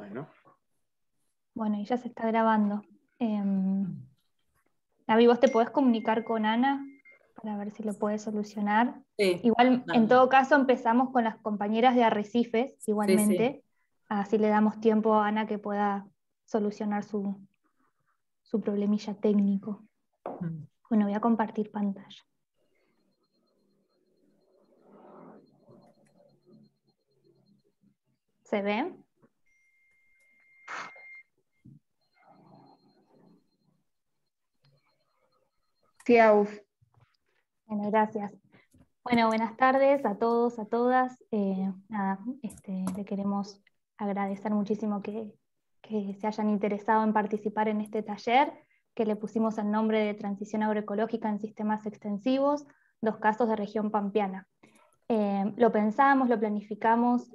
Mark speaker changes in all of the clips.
Speaker 1: Bueno.
Speaker 2: Bueno, y ya se está grabando. Gaby, ¿vos te podés comunicar con Ana para ver si lo puede solucionar?
Speaker 3: Sí.
Speaker 2: Igual,
Speaker 3: Dale.
Speaker 2: en todo caso, empezamos con las compañeras de Arrecifes, igualmente.
Speaker 3: Sí.
Speaker 2: Así le damos tiempo a Ana que pueda solucionar su problemilla técnico. Bueno, voy a compartir pantalla. ¿Se ve?
Speaker 4: Sí, Agus.
Speaker 2: Bueno, gracias. Bueno, buenas tardes a todos, a todas. Le queremos agradecer muchísimo que se hayan interesado en participar en este taller, que le pusimos el nombre de Transición Agroecológica en Sistemas Extensivos, 2 casos de región pampeana. Lo pensamos, lo planificamos,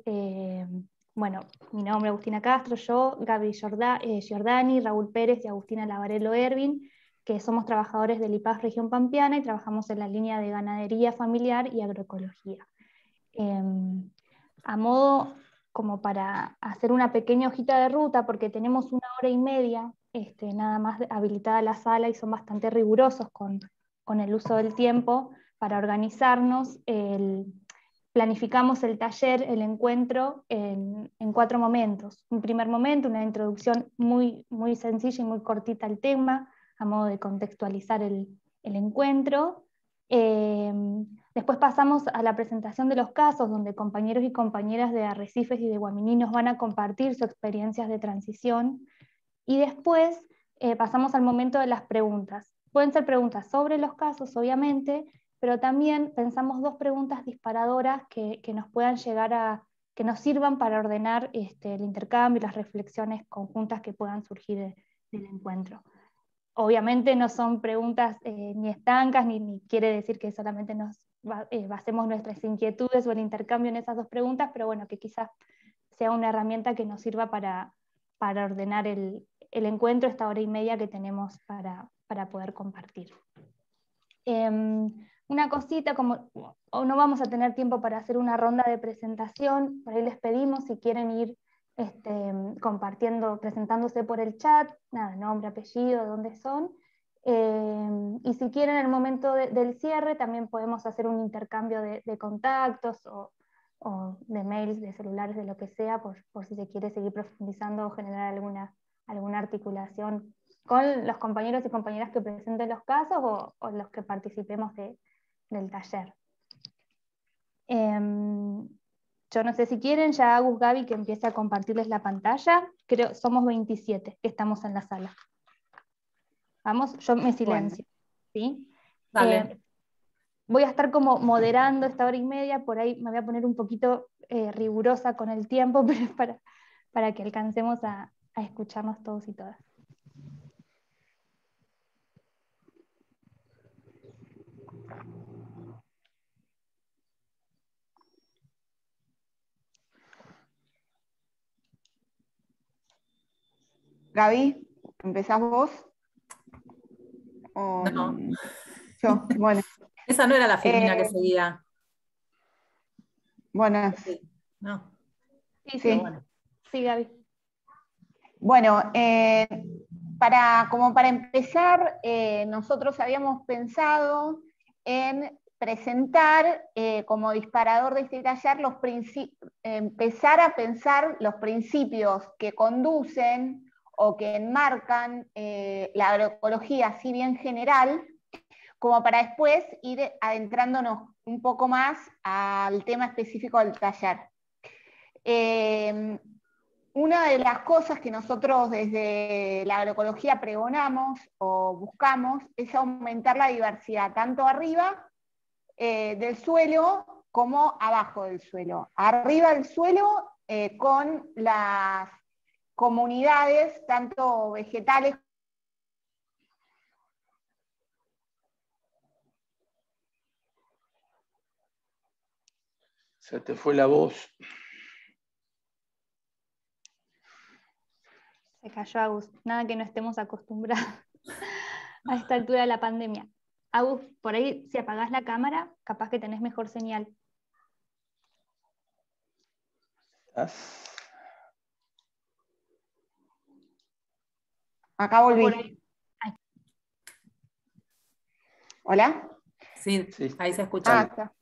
Speaker 2: bueno, mi nombre es Agustina Castro, yo, Gaby Giordani, Raúl Pérez y Agustina Lavarello Ervin, que somos trabajadores del IPAS Región Pampeana y trabajamos en la línea de ganadería familiar y agroecología. A modo como para hacer una pequeña hojita de ruta, porque tenemos 1 hora y media nada más habilitada la sala y son bastante rigurosos con el uso del tiempo para organizarnos. Planificamos el taller, el encuentro, en 4 momentos. Un primer momento, una introducción muy, muy sencilla y muy cortita al tema, a modo de contextualizar el encuentro. Después pasamos a la presentación de los casos, donde compañeros y compañeras de Arrecifes y de Guaminí nos van a compartir sus experiencias de transición. Y después pasamos al momento de las preguntas. Pueden ser preguntas sobre los casos, obviamente, pero también pensamos 2 preguntas disparadoras que nos puedan llegar que nos sirvan para ordenar el intercambio y las reflexiones conjuntas que puedan surgir del encuentro. Obviamente no son preguntas ni estancas, ni quiere decir que solamente nos basemos nuestras inquietudes o el intercambio en esas 2 preguntas, pero bueno, que quizás sea una herramienta que nos sirva para ordenar el encuentro, esta hora y media que tenemos para poder compartir. Una cosita, como no vamos a tener tiempo para hacer una ronda de presentación, por ahí les pedimos si quieren ir compartiendo, presentándose por el chat, nada, nombre, apellido, dónde son, y si quieren en el momento del cierre también podemos hacer un intercambio de contactos o de mails, de celulares, de lo que sea, por si se quiere seguir profundizando o generar alguna articulación con los compañeros y compañeras que presenten los casos o los que participemos del taller. Yo no sé si quieren, ya Agus, Gaby, que empiece a compartirles la pantalla. Creo somos 27 que estamos en la sala. Vamos, yo me silencio. Bueno. ¿Sí?
Speaker 3: Dale.
Speaker 2: Voy a estar como moderando esta hora y media, por ahí me voy a poner un poquito rigurosa con el tiempo, pero es para que alcancemos a escucharnos todos y todas.
Speaker 4: Gaby, ¿empezás vos? ¿O
Speaker 3: no.
Speaker 4: Yo? Bueno.
Speaker 3: Esa no era la filmina que seguía.
Speaker 4: Bueno.
Speaker 3: Sí. No.
Speaker 2: Sí. Bueno. Sí, Gaby.
Speaker 4: Bueno, como para empezar, nosotros habíamos pensado en presentar como disparador de este taller empezar a pensar los principios que conducen o que enmarcan la agroecología, así bien general, como para después ir adentrándonos un poco más al tema específico del taller. Una de las cosas que nosotros desde la agroecología pregonamos o buscamos es aumentar la diversidad, tanto arriba del suelo como abajo del suelo. Arriba del suelo con las comunidades, tanto vegetales.
Speaker 1: Se te fue la voz.
Speaker 2: Se cayó Agus, nada que no estemos acostumbrados a esta altura de la pandemia. Agus, por ahí si apagás la cámara, capaz que tenés mejor señal.
Speaker 4: Acá volví.
Speaker 2: Ay.
Speaker 3: ¿Hola? Sí, ahí se escucha.
Speaker 4: Está.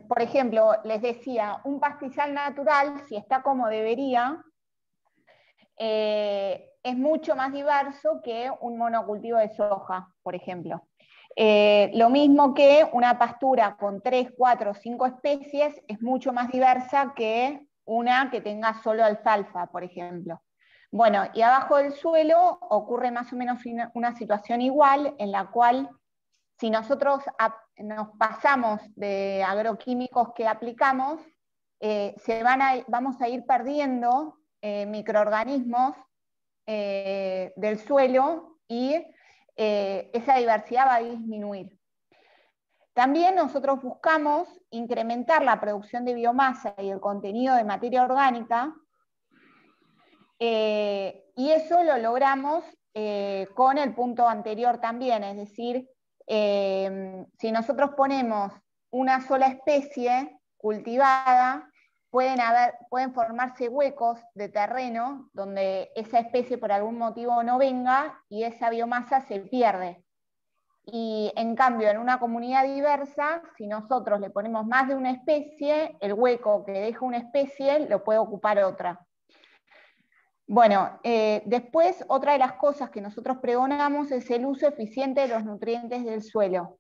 Speaker 4: Por ejemplo, les decía, un pastizal natural, si está como debería, es mucho más diverso que un monocultivo de soja, por ejemplo. Lo mismo que una pastura con 3, 4, 5 especies es mucho más diversa que una que tenga solo alfalfa, por ejemplo. Bueno, y abajo del suelo ocurre más o menos una situación igual, en la cual si nosotros nos pasamos de agroquímicos que aplicamos, vamos a ir perdiendo microorganismos del suelo y esa diversidad va a disminuir. También nosotros buscamos incrementar la producción de biomasa y el contenido de materia orgánica, y eso lo logramos con el punto anterior también, es decir, si nosotros ponemos una sola especie cultivada, pueden formarse huecos de terreno donde esa especie por algún motivo no venga y esa biomasa se pierde. Y en cambio, en una comunidad diversa, si nosotros le ponemos más de una especie, el hueco que deja una especie lo puede ocupar otra. Bueno, después otra de las cosas que nosotros pregonamos es el uso eficiente de los nutrientes del suelo.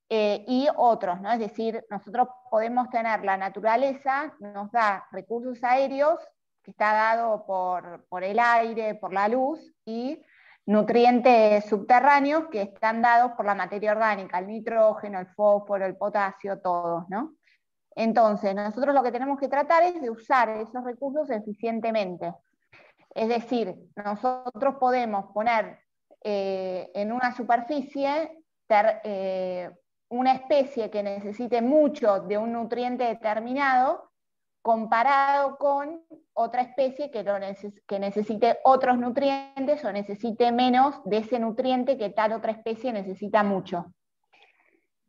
Speaker 4: Y otros, ¿no? Es decir, nosotros podemos tener la naturaleza, nos da recursos aéreos, que está dado por el aire, por la luz, y nutrientes subterráneos que están dados por la materia orgánica, el nitrógeno, el fósforo, el potasio, todos, ¿no? Entonces, nosotros lo que tenemos que tratar es de usar esos recursos eficientemente. Es decir, nosotros podemos poner en una superficie una especie que necesite mucho de un nutriente determinado comparado con otra especie que necesite otros nutrientes o necesite menos de ese nutriente que tal otra especie necesita mucho.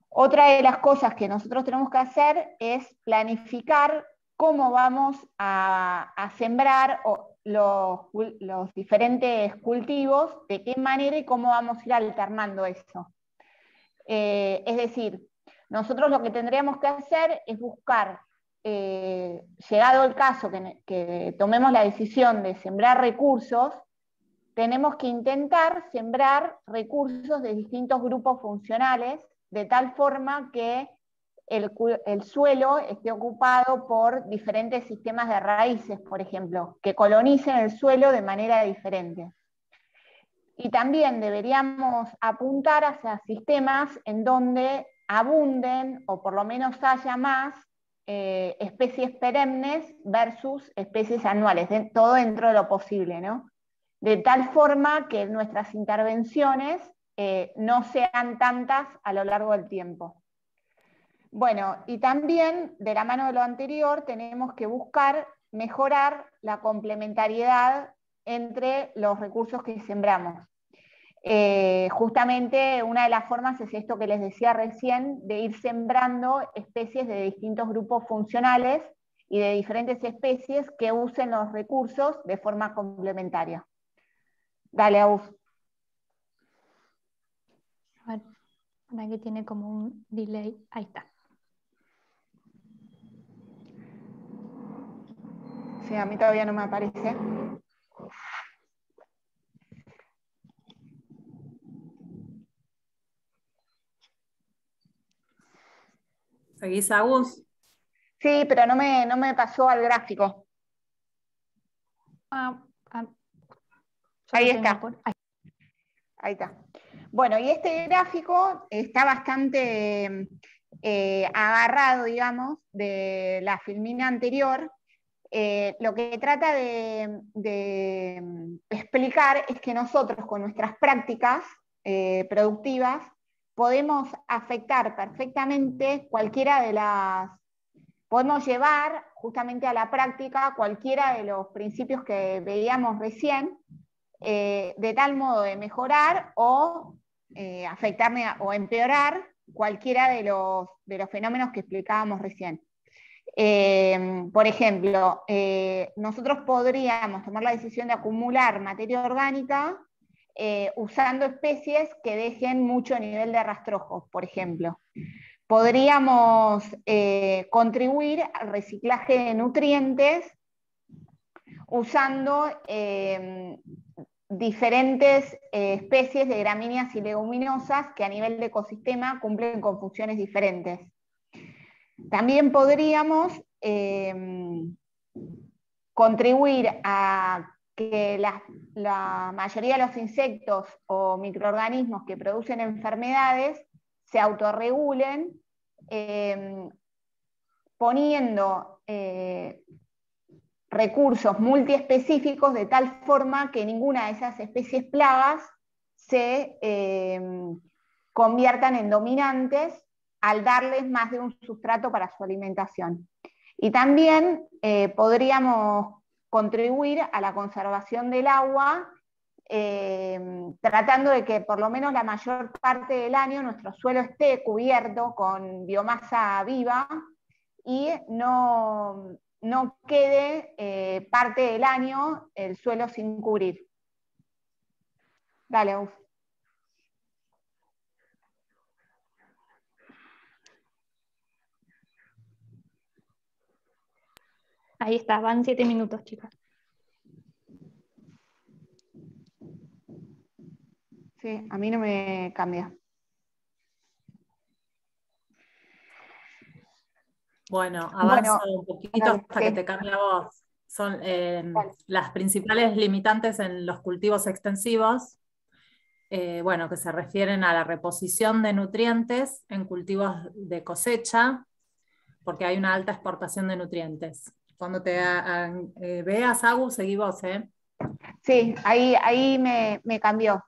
Speaker 4: Otra de las cosas que nosotros tenemos que hacer es planificar cómo vamos a sembrar los diferentes cultivos, de qué manera y cómo vamos a ir alternando eso. Es decir, nosotros lo que tendríamos que hacer es buscar, llegado el caso que tomemos la decisión de sembrar recursos, tenemos que intentar sembrar recursos de distintos grupos funcionales, de tal forma que el suelo esté ocupado por diferentes sistemas de raíces, por ejemplo, que colonicen el suelo de manera diferente. Y también deberíamos apuntar hacia sistemas en donde abunden, o por lo menos haya más, especies perennes versus especies anuales, todo dentro de lo posible, ¿no? De tal forma que nuestras intervenciones no sean tantas a lo largo del tiempo. Bueno, y también, de la mano de lo anterior, tenemos que buscar mejorar la complementariedad entre los recursos que sembramos. Justamente una de las formas es esto que les decía recién, de ir sembrando especies de distintos grupos funcionales y de diferentes especies que usen los recursos de forma complementaria. Dale, Agus.
Speaker 2: A ver, ahora que tiene como un delay, ahí está.
Speaker 4: Sí, a mí todavía no me aparece.
Speaker 3: ¿Seguís, Agus?
Speaker 4: Sí, pero no me pasó al gráfico. Ahí está. Ahí está. Bueno, y este gráfico está bastante agarrado, digamos, de la filmina anterior. Lo que trata de explicar es que nosotros con nuestras prácticas productivas podemos afectar perfectamente podemos llevar justamente a la práctica cualquiera de los principios que veíamos recién, de tal modo de mejorar o afectar o empeorar cualquiera de los fenómenos que explicábamos recién. Por ejemplo, nosotros podríamos tomar la decisión de acumular materia orgánica usando especies que dejen mucho nivel de rastrojos, por ejemplo. Podríamos contribuir al reciclaje de nutrientes usando diferentes especies de gramíneas y leguminosas que a nivel de ecosistema cumplen con funciones diferentes. También podríamos contribuir a que la mayoría de los insectos o microorganismos que producen enfermedades se autorregulen poniendo recursos multiespecíficos de tal forma que ninguna de esas especies plagas se conviertan en dominantes al darles más de un sustrato para su alimentación. Y también podríamos contribuir a la conservación del agua, tratando de que por lo menos la mayor parte del año nuestro suelo esté cubierto con biomasa viva y no quede parte del año el suelo sin cubrir. Dale, Uf.
Speaker 2: Ahí está, van 7 minutos, chicas.
Speaker 4: Sí, a mí no me cambia.
Speaker 3: Bueno, avanzo un poquito hasta que te cambie la voz. Son las principales limitantes en los cultivos extensivos, bueno, que se refieren a la reposición de nutrientes en cultivos de cosecha, porque hay una alta exportación de nutrientes. Cuando te veas, Agus, seguí vos, ¿eh?
Speaker 4: Sí, ahí me cambió.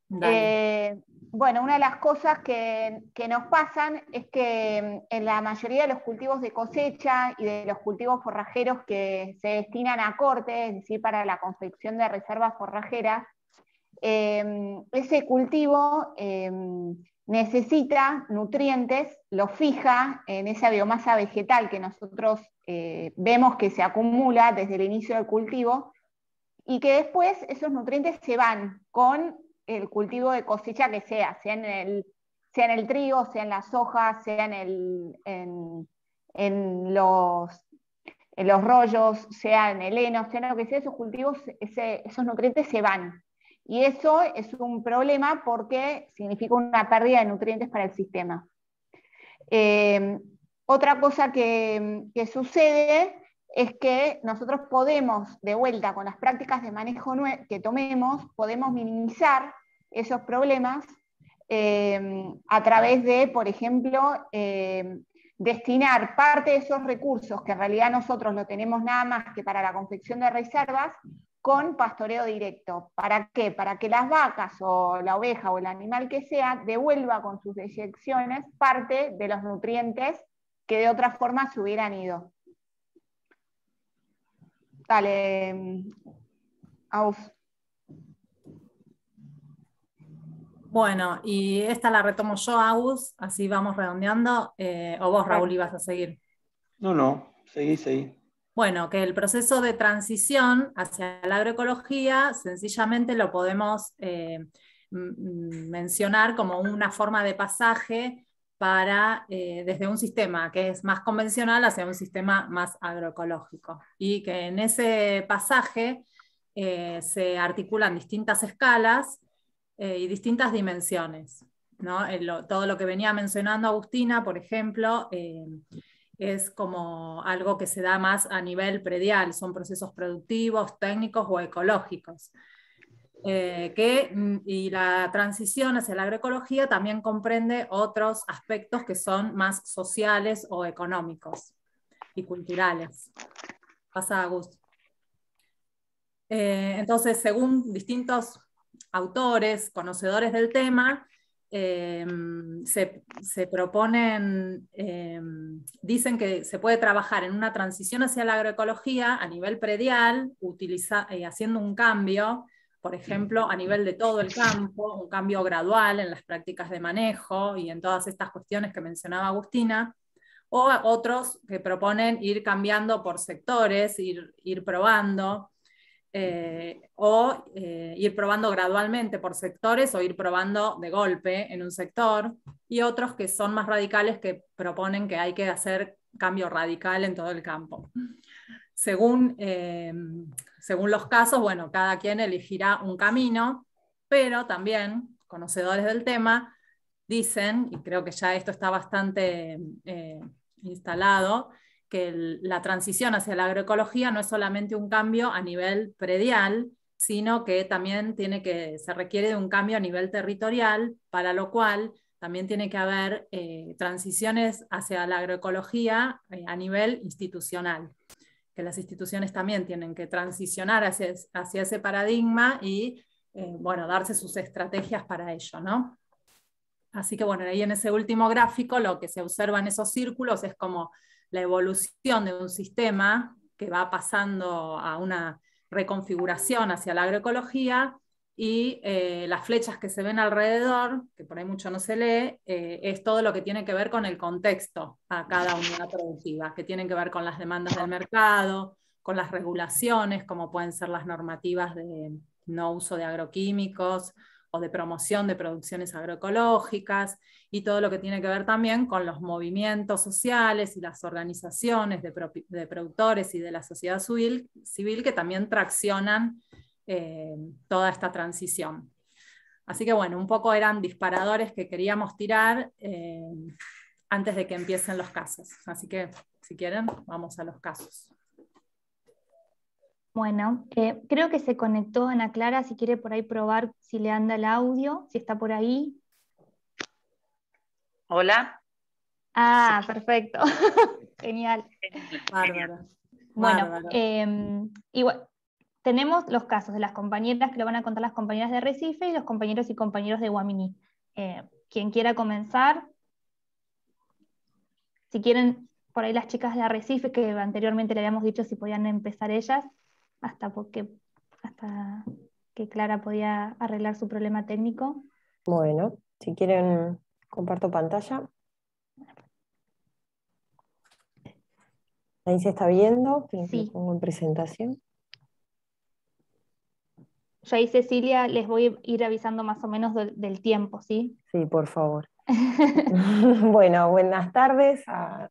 Speaker 4: Bueno, una de las cosas que nos pasan es que en la mayoría de los cultivos de cosecha y de los cultivos forrajeros que se destinan a corte, es decir, para la confección de reservas forrajeras, ese cultivo necesita nutrientes, los fija en esa biomasa vegetal que nosotros vemos que se acumula desde el inicio del cultivo, y que después esos nutrientes se van con el cultivo de cosecha que sea en el trigo, sea en la soja, sea en los rollos, sea en el heno, sea en lo que sea, esos cultivos, esos nutrientes se van. Y eso es un problema porque significa una pérdida de nutrientes para el sistema. Otra cosa que sucede es que nosotros podemos, de vuelta con las prácticas de manejo que tomemos, podemos minimizar esos problemas a través de, por ejemplo, destinar parte de esos recursos, que en realidad nosotros lo tenemos nada más que para la confección de reservas, con pastoreo directo. ¿Para qué? Para que las vacas o la oveja o el animal que sea devuelva con sus deyecciones parte de los nutrientes que de otra forma se hubieran ido. Dale, Aus.
Speaker 3: Bueno, y esta la retomo yo, Agus, así vamos redondeando, o vos, Raúl, ibas a seguir.
Speaker 1: No, seguí.
Speaker 3: Bueno, que el proceso de transición hacia la agroecología sencillamente lo podemos mencionar como una forma de pasaje para, desde un sistema que es más convencional hacia un sistema más agroecológico. Y que en ese pasaje se articulan distintas escalas y distintas dimensiones, ¿no? Todo lo que venía mencionando Agustina, por ejemplo, es como algo que se da más a nivel predial, son procesos productivos, técnicos o ecológicos. Y la transición hacia la agroecología también comprende otros aspectos que son más sociales o económicos y culturales. Pasa, Augusto. Entonces, según distintos autores, conocedores del tema, se proponen, dicen que se puede trabajar en una transición hacia la agroecología a nivel predial, haciendo un cambio, por ejemplo, a nivel de todo el campo, un cambio gradual en las prácticas de manejo y en todas estas cuestiones que mencionaba Agustina, o otros que proponen ir cambiando por sectores, ir probando, o ir probando gradualmente por sectores o ir probando de golpe en un sector, y otros que son más radicales que proponen que hay que hacer cambio radical en todo el campo. Según los casos, bueno, cada quien elegirá un camino, pero también, conocedores del tema, dicen, y creo que ya esto está bastante instalado, que la transición hacia la agroecología no es solamente un cambio a nivel predial, sino que también se requiere de un cambio a nivel territorial, para lo cual también tiene que haber transiciones hacia la agroecología a nivel institucional, que las instituciones también tienen que transicionar hacia ese paradigma y bueno, darse sus estrategias para ello, ¿no? Así que bueno, ahí en ese último gráfico lo que se observa en esos círculos es como la evolución de un sistema que va pasando a una reconfiguración hacia la agroecología, y las flechas que se ven alrededor, que por ahí mucho no se lee, es todo lo que tiene que ver con el contexto a cada unidad productiva, que tienen que ver con las demandas del mercado, con las regulaciones, como pueden ser las normativas de no uso de agroquímicos, o de promoción de producciones agroecológicas, y todo lo que tiene que ver también con los movimientos sociales y las organizaciones de productores y de la sociedad civil que también traccionan toda esta transición. Así que bueno, un poco eran disparadores que queríamos tirar antes de que empiecen los casos. Así que si quieren, vamos a los casos.
Speaker 2: Bueno, creo que se conectó Ana Clara, si quiere por ahí probar si le anda el audio, si está por ahí.
Speaker 5: Hola.
Speaker 2: Ah, perfecto. Genial.
Speaker 3: Bárbara.
Speaker 2: Bueno,
Speaker 3: Bárbara.
Speaker 2: igual, tenemos los casos de las compañeras que lo van a contar las compañeras de Recife y los compañeros y compañeros de Guaminí. Quien quiera comenzar, si quieren, por ahí las chicas de Arrecife, que anteriormente le habíamos dicho si podían empezar ellas, hasta que Clara podía arreglar su problema técnico.
Speaker 6: Bueno, si quieren, comparto pantalla. Ahí se está viendo,
Speaker 2: Sí.
Speaker 6: lo pongo en presentación.
Speaker 2: Yo ahí, Cecilia, les voy a ir avisando más o menos del tiempo, ¿sí?
Speaker 6: Sí, por favor. Bueno, buenas tardes a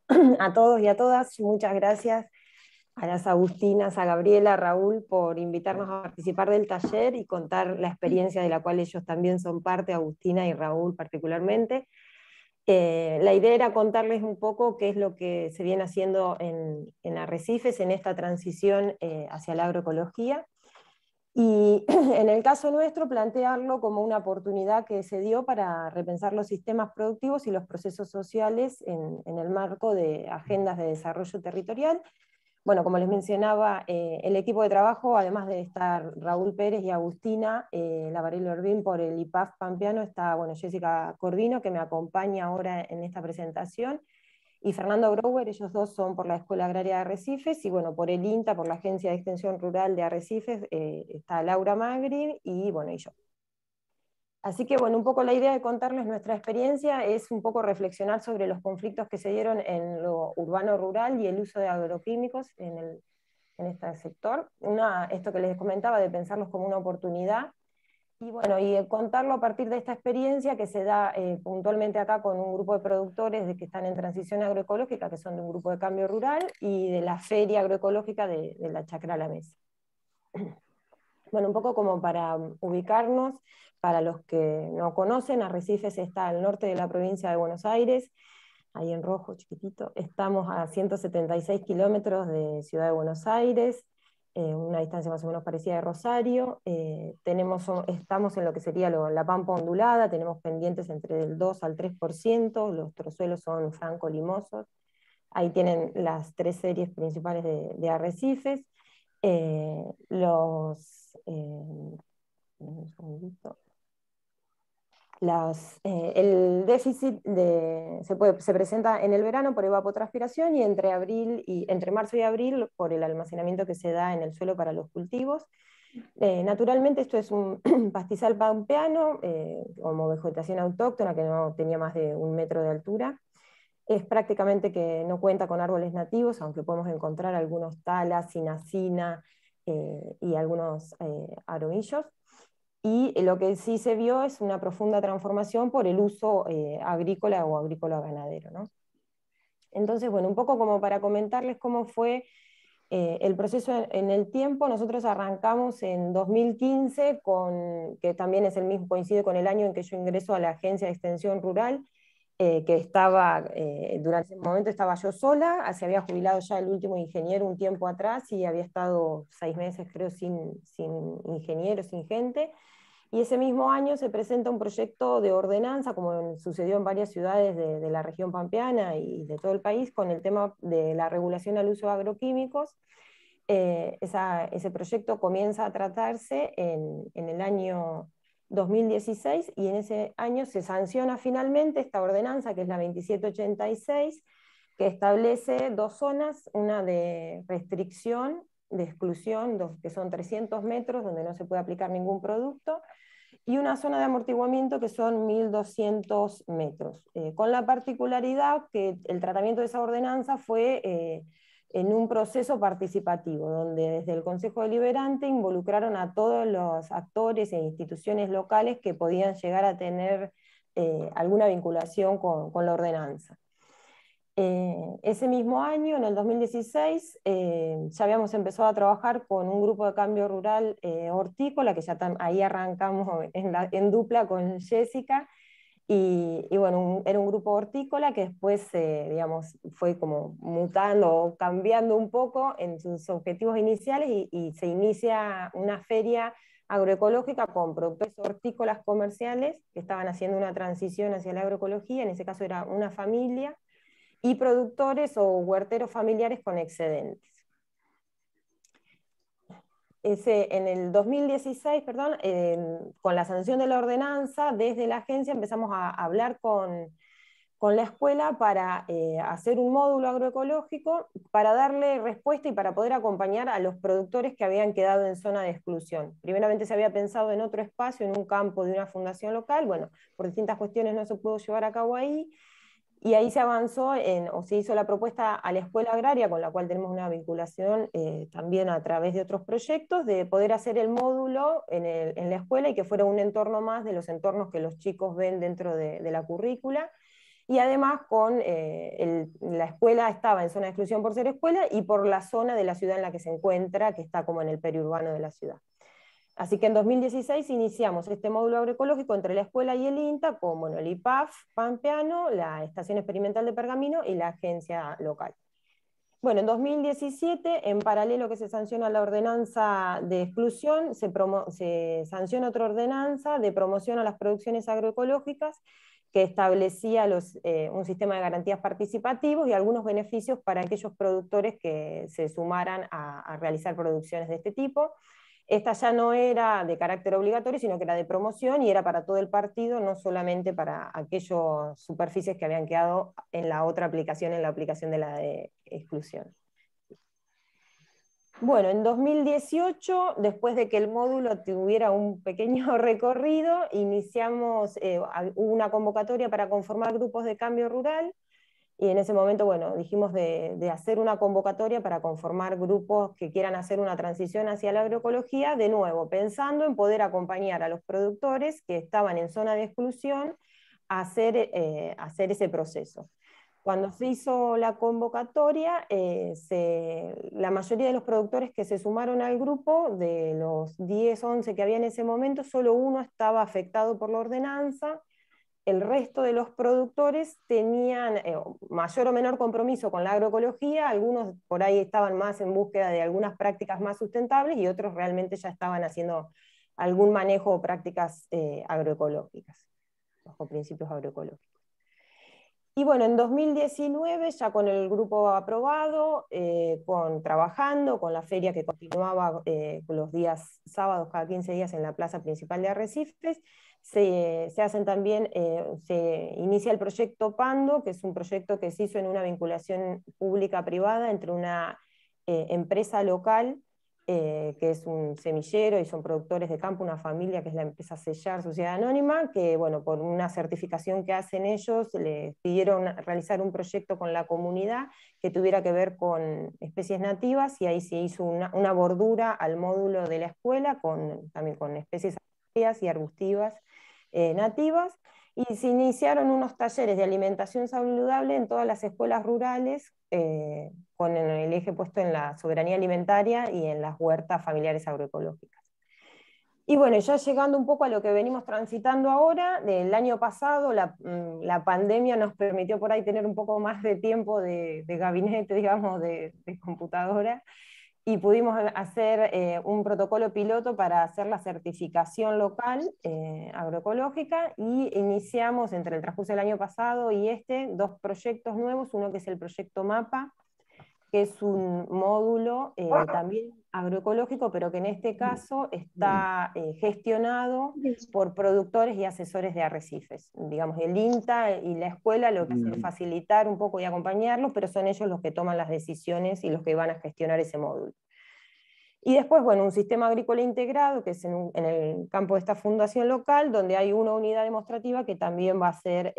Speaker 6: todos y a todas. Muchas gracias a las Agustinas, a Gabriela, a Raúl, por invitarnos a participar del taller y contar la experiencia de la cual ellos también son parte, Agustina y Raúl particularmente. La idea era contarles un poco qué es lo que se viene haciendo en Arrecifes, en esta transición hacia la agroecología. Y en el caso nuestro, plantearlo como una oportunidad que se dio para repensar los sistemas productivos y los procesos sociales en el marco de agendas de desarrollo territorial. Bueno, como les mencionaba, el equipo de trabajo, además de estar Raúl Pérez y Agustina Lavarelli Orbín por el IPAF Pampeano, está Jessica Cordino, que me acompaña ahora en esta presentación, y Fernando Brouwer. Ellos dos son por la Escuela Agraria de Arrecifes, y bueno, por el INTA, por la Agencia de Extensión Rural de Arrecifes, está Laura Magri y bueno, y yo. Así que bueno, un poco la idea de contarles nuestra experiencia es un poco reflexionar sobre los conflictos que se dieron en lo urbano-rural y el uso de agroquímicos en este sector. Esto que les comentaba de pensarlos como una oportunidad, y bueno, y contarlo a partir de esta experiencia que se da puntualmente acá con un grupo de productores que están en transición agroecológica, que son de un grupo de cambio rural, y de la feria agroecológica de la Chacra La Mesa. Bueno, un poco como para ubicarnos, para los que no conocen, Arrecifes está al norte de la provincia de Buenos Aires, ahí en rojo chiquitito. Estamos a 176 kilómetros de Ciudad de Buenos Aires, una distancia más o menos parecida de Rosario. Estamos en lo que sería la pampa ondulada, tenemos pendientes entre el 2 al 3%, los trozuelos son franco-limosos. Ahí tienen las tres series principales de arrecifes. El déficit se presenta en el verano por evapotranspiración, y entre marzo y abril por el almacenamiento que se da en el suelo para los cultivos. Naturalmente esto es un pastizal pampeano, como vegetación autóctona que no tenía más de 1 metro de altura. es prácticamente que no cuenta con árboles nativos, aunque podemos encontrar algunos talas, cinacina y algunos aromillos. Y lo que sí se vio es una profunda transformación por el uso agrícola o agrícola-ganadero, ¿no? Entonces, bueno, un poco como para comentarles cómo fue el proceso en el tiempo. Nosotros arrancamos en 2015, que también es el mismo, coincide con el año en que yo ingreso a la Agencia de Extensión Rural, que estaba, durante ese momento estaba yo sola, se había jubilado ya el último ingeniero un tiempo atrás y había estado 6 meses creo sin ingenieros, sin gente. Y ese mismo año se presenta un proyecto de ordenanza, como sucedió en varias ciudades de la región pampeana y de todo el país, con el tema de la regulación al uso de agroquímicos. Ese proyecto comienza a tratarse en el año 2016 y en ese año se sanciona finalmente esta ordenanza, que es la 2786, que establece 2 zonas, una de restricción, de exclusión, que son 300 metros, donde no se puede aplicar ningún producto, y una zona de amortiguamiento que son 1200 metros, con la particularidad que el tratamiento de esa ordenanza fue en un proceso participativo, donde desde el Consejo Deliberante involucraron a todos los actores e instituciones locales que podían llegar a tener alguna vinculación con la ordenanza. Ese mismo año, en el 2016, ya habíamos empezado a trabajar con un grupo de cambio rural hortícola, que ya ahí arrancamos en dupla con Jessica, y bueno, era un grupo hortícola que después digamos, fue como mutando o cambiando un poco en sus objetivos iniciales, y se inicia una feria agroecológica con productores hortícolas comerciales que estaban haciendo una transición hacia la agroecología. En ese caso era una familia, y productores o huerteros familiares con excedentes. En el 2016, perdón, con la sanción de la ordenanza, desde la agencia empezamos a hablar con la escuela para hacer un módulo agroecológico, para darle respuesta y para poder acompañar a los productores que habían quedado en zona de exclusión. Primeramente se había pensado en otro espacio, en un campo de una fundación local. Bueno, por distintas cuestiones no se pudo llevar a cabo ahí, y ahí se avanzó o se hizo la propuesta a la escuela agraria, con la cual tenemos una vinculación también a través de otros proyectos, de poder hacer el módulo en la escuela y que fuera un entorno más de los entornos que los chicos ven dentro de la currícula. Y además la escuela estaba en zona de exclusión por ser escuela y por la zona de la ciudad en la que se encuentra, que está como en el periurbano de la ciudad. Así que en 2016 iniciamos este módulo agroecológico entre la escuela y el INTA, con el IPAF pampeano, la Estación Experimental de Pergamino y la agencia local. Bueno, en 2017, en paralelo que se sanciona la ordenanza de exclusión, se sanciona otra ordenanza de promoción a las producciones agroecológicas, que establecía un sistema de garantías participativos y algunos beneficios para aquellos productores que se sumaran a realizar producciones de este tipo. Esta ya no era de carácter obligatorio, sino que era de promoción y era para todo el partido, no solamente para aquellas superficies que habían quedado en la otra aplicación, en la aplicación de la de exclusión. Bueno, en 2018, después de que el módulo tuviera un pequeño recorrido, iniciamos una convocatoria para conformar grupos de cambio rural. Y en ese momento, bueno, dijimos de hacer una convocatoria para conformar grupos que quieran hacer una transición hacia la agroecología, de nuevo, pensando en poder acompañar a los productores que estaban en zona de exclusión a hacer ese proceso. Cuando se hizo la convocatoria, la mayoría de los productores que se sumaron al grupo, de los 10, 11 que había en ese momento, solo uno estaba afectado por la ordenanza. El resto de los productores tenían mayor o menor compromiso con la agroecología, algunos por ahí estaban más en búsqueda de algunas prácticas más sustentables y otros realmente ya estaban haciendo algún manejo o prácticas agroecológicas, bajo principios agroecológicos. Y bueno, en 2019, ya con el grupo aprobado, trabajando con la feria que continuaba los días sábados, cada 15 días en la plaza principal de Arrecifes, se hacen también, se inicia el proyecto Pando, que es un proyecto que se hizo en una vinculación pública-privada entre una empresa local que es un semillero y son productores de campo, una familia que es la empresa Sellar Sociedad Anónima, que bueno, por una certificación que hacen ellos, les pidieron realizar un proyecto con la comunidad que tuviera que ver con especies nativas, y ahí se hizo una bordura al módulo de la escuela, también con especies y arbustivas nativas, y se iniciaron unos talleres de alimentación saludable en todas las escuelas rurales, con el eje puesto en la soberanía alimentaria y en las huertas familiares agroecológicas. Y bueno, ya llegando un poco a lo que venimos transitando ahora, del año pasado, la pandemia nos permitió por ahí tener un poco más de tiempo de gabinete, digamos, de computadora, y pudimos hacer un protocolo piloto para hacer la certificación local agroecológica, y iniciamos entre el transcurso del año pasado y dos proyectos nuevos, uno que es el proyecto MAPA, que es un módulo también agroecológico, pero que en este caso está gestionado por productores y asesores de arrecifes. Digamos, el INTA y la escuela lo que hacen es facilitar un poco y acompañarlos, pero son ellos los que toman las decisiones y los que van a gestionar ese módulo. Y después, bueno, un sistema agrícola integrado, que es en el campo de esta fundación local, donde hay una unidad demostrativa que también va a ser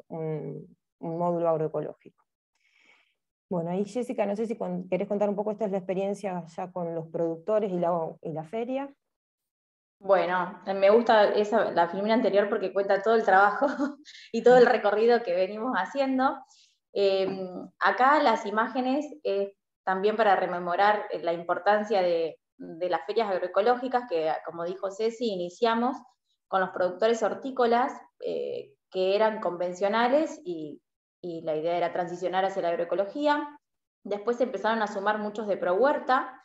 Speaker 6: un módulo agroecológico. Bueno, ahí Jessica, no sé si querés contar un poco, esta es la experiencia ya con los productores y la feria.
Speaker 5: Bueno, me gusta la filmina anterior porque cuenta todo el trabajo y todo el recorrido que venimos haciendo. Acá las imágenes también para rememorar la importancia de las ferias agroecológicas que, como dijo Ceci, iniciamos con los productores hortícolas que eran convencionales y la idea era transicionar hacia la agroecología. Después se empezaron a sumar muchos de Prohuerta.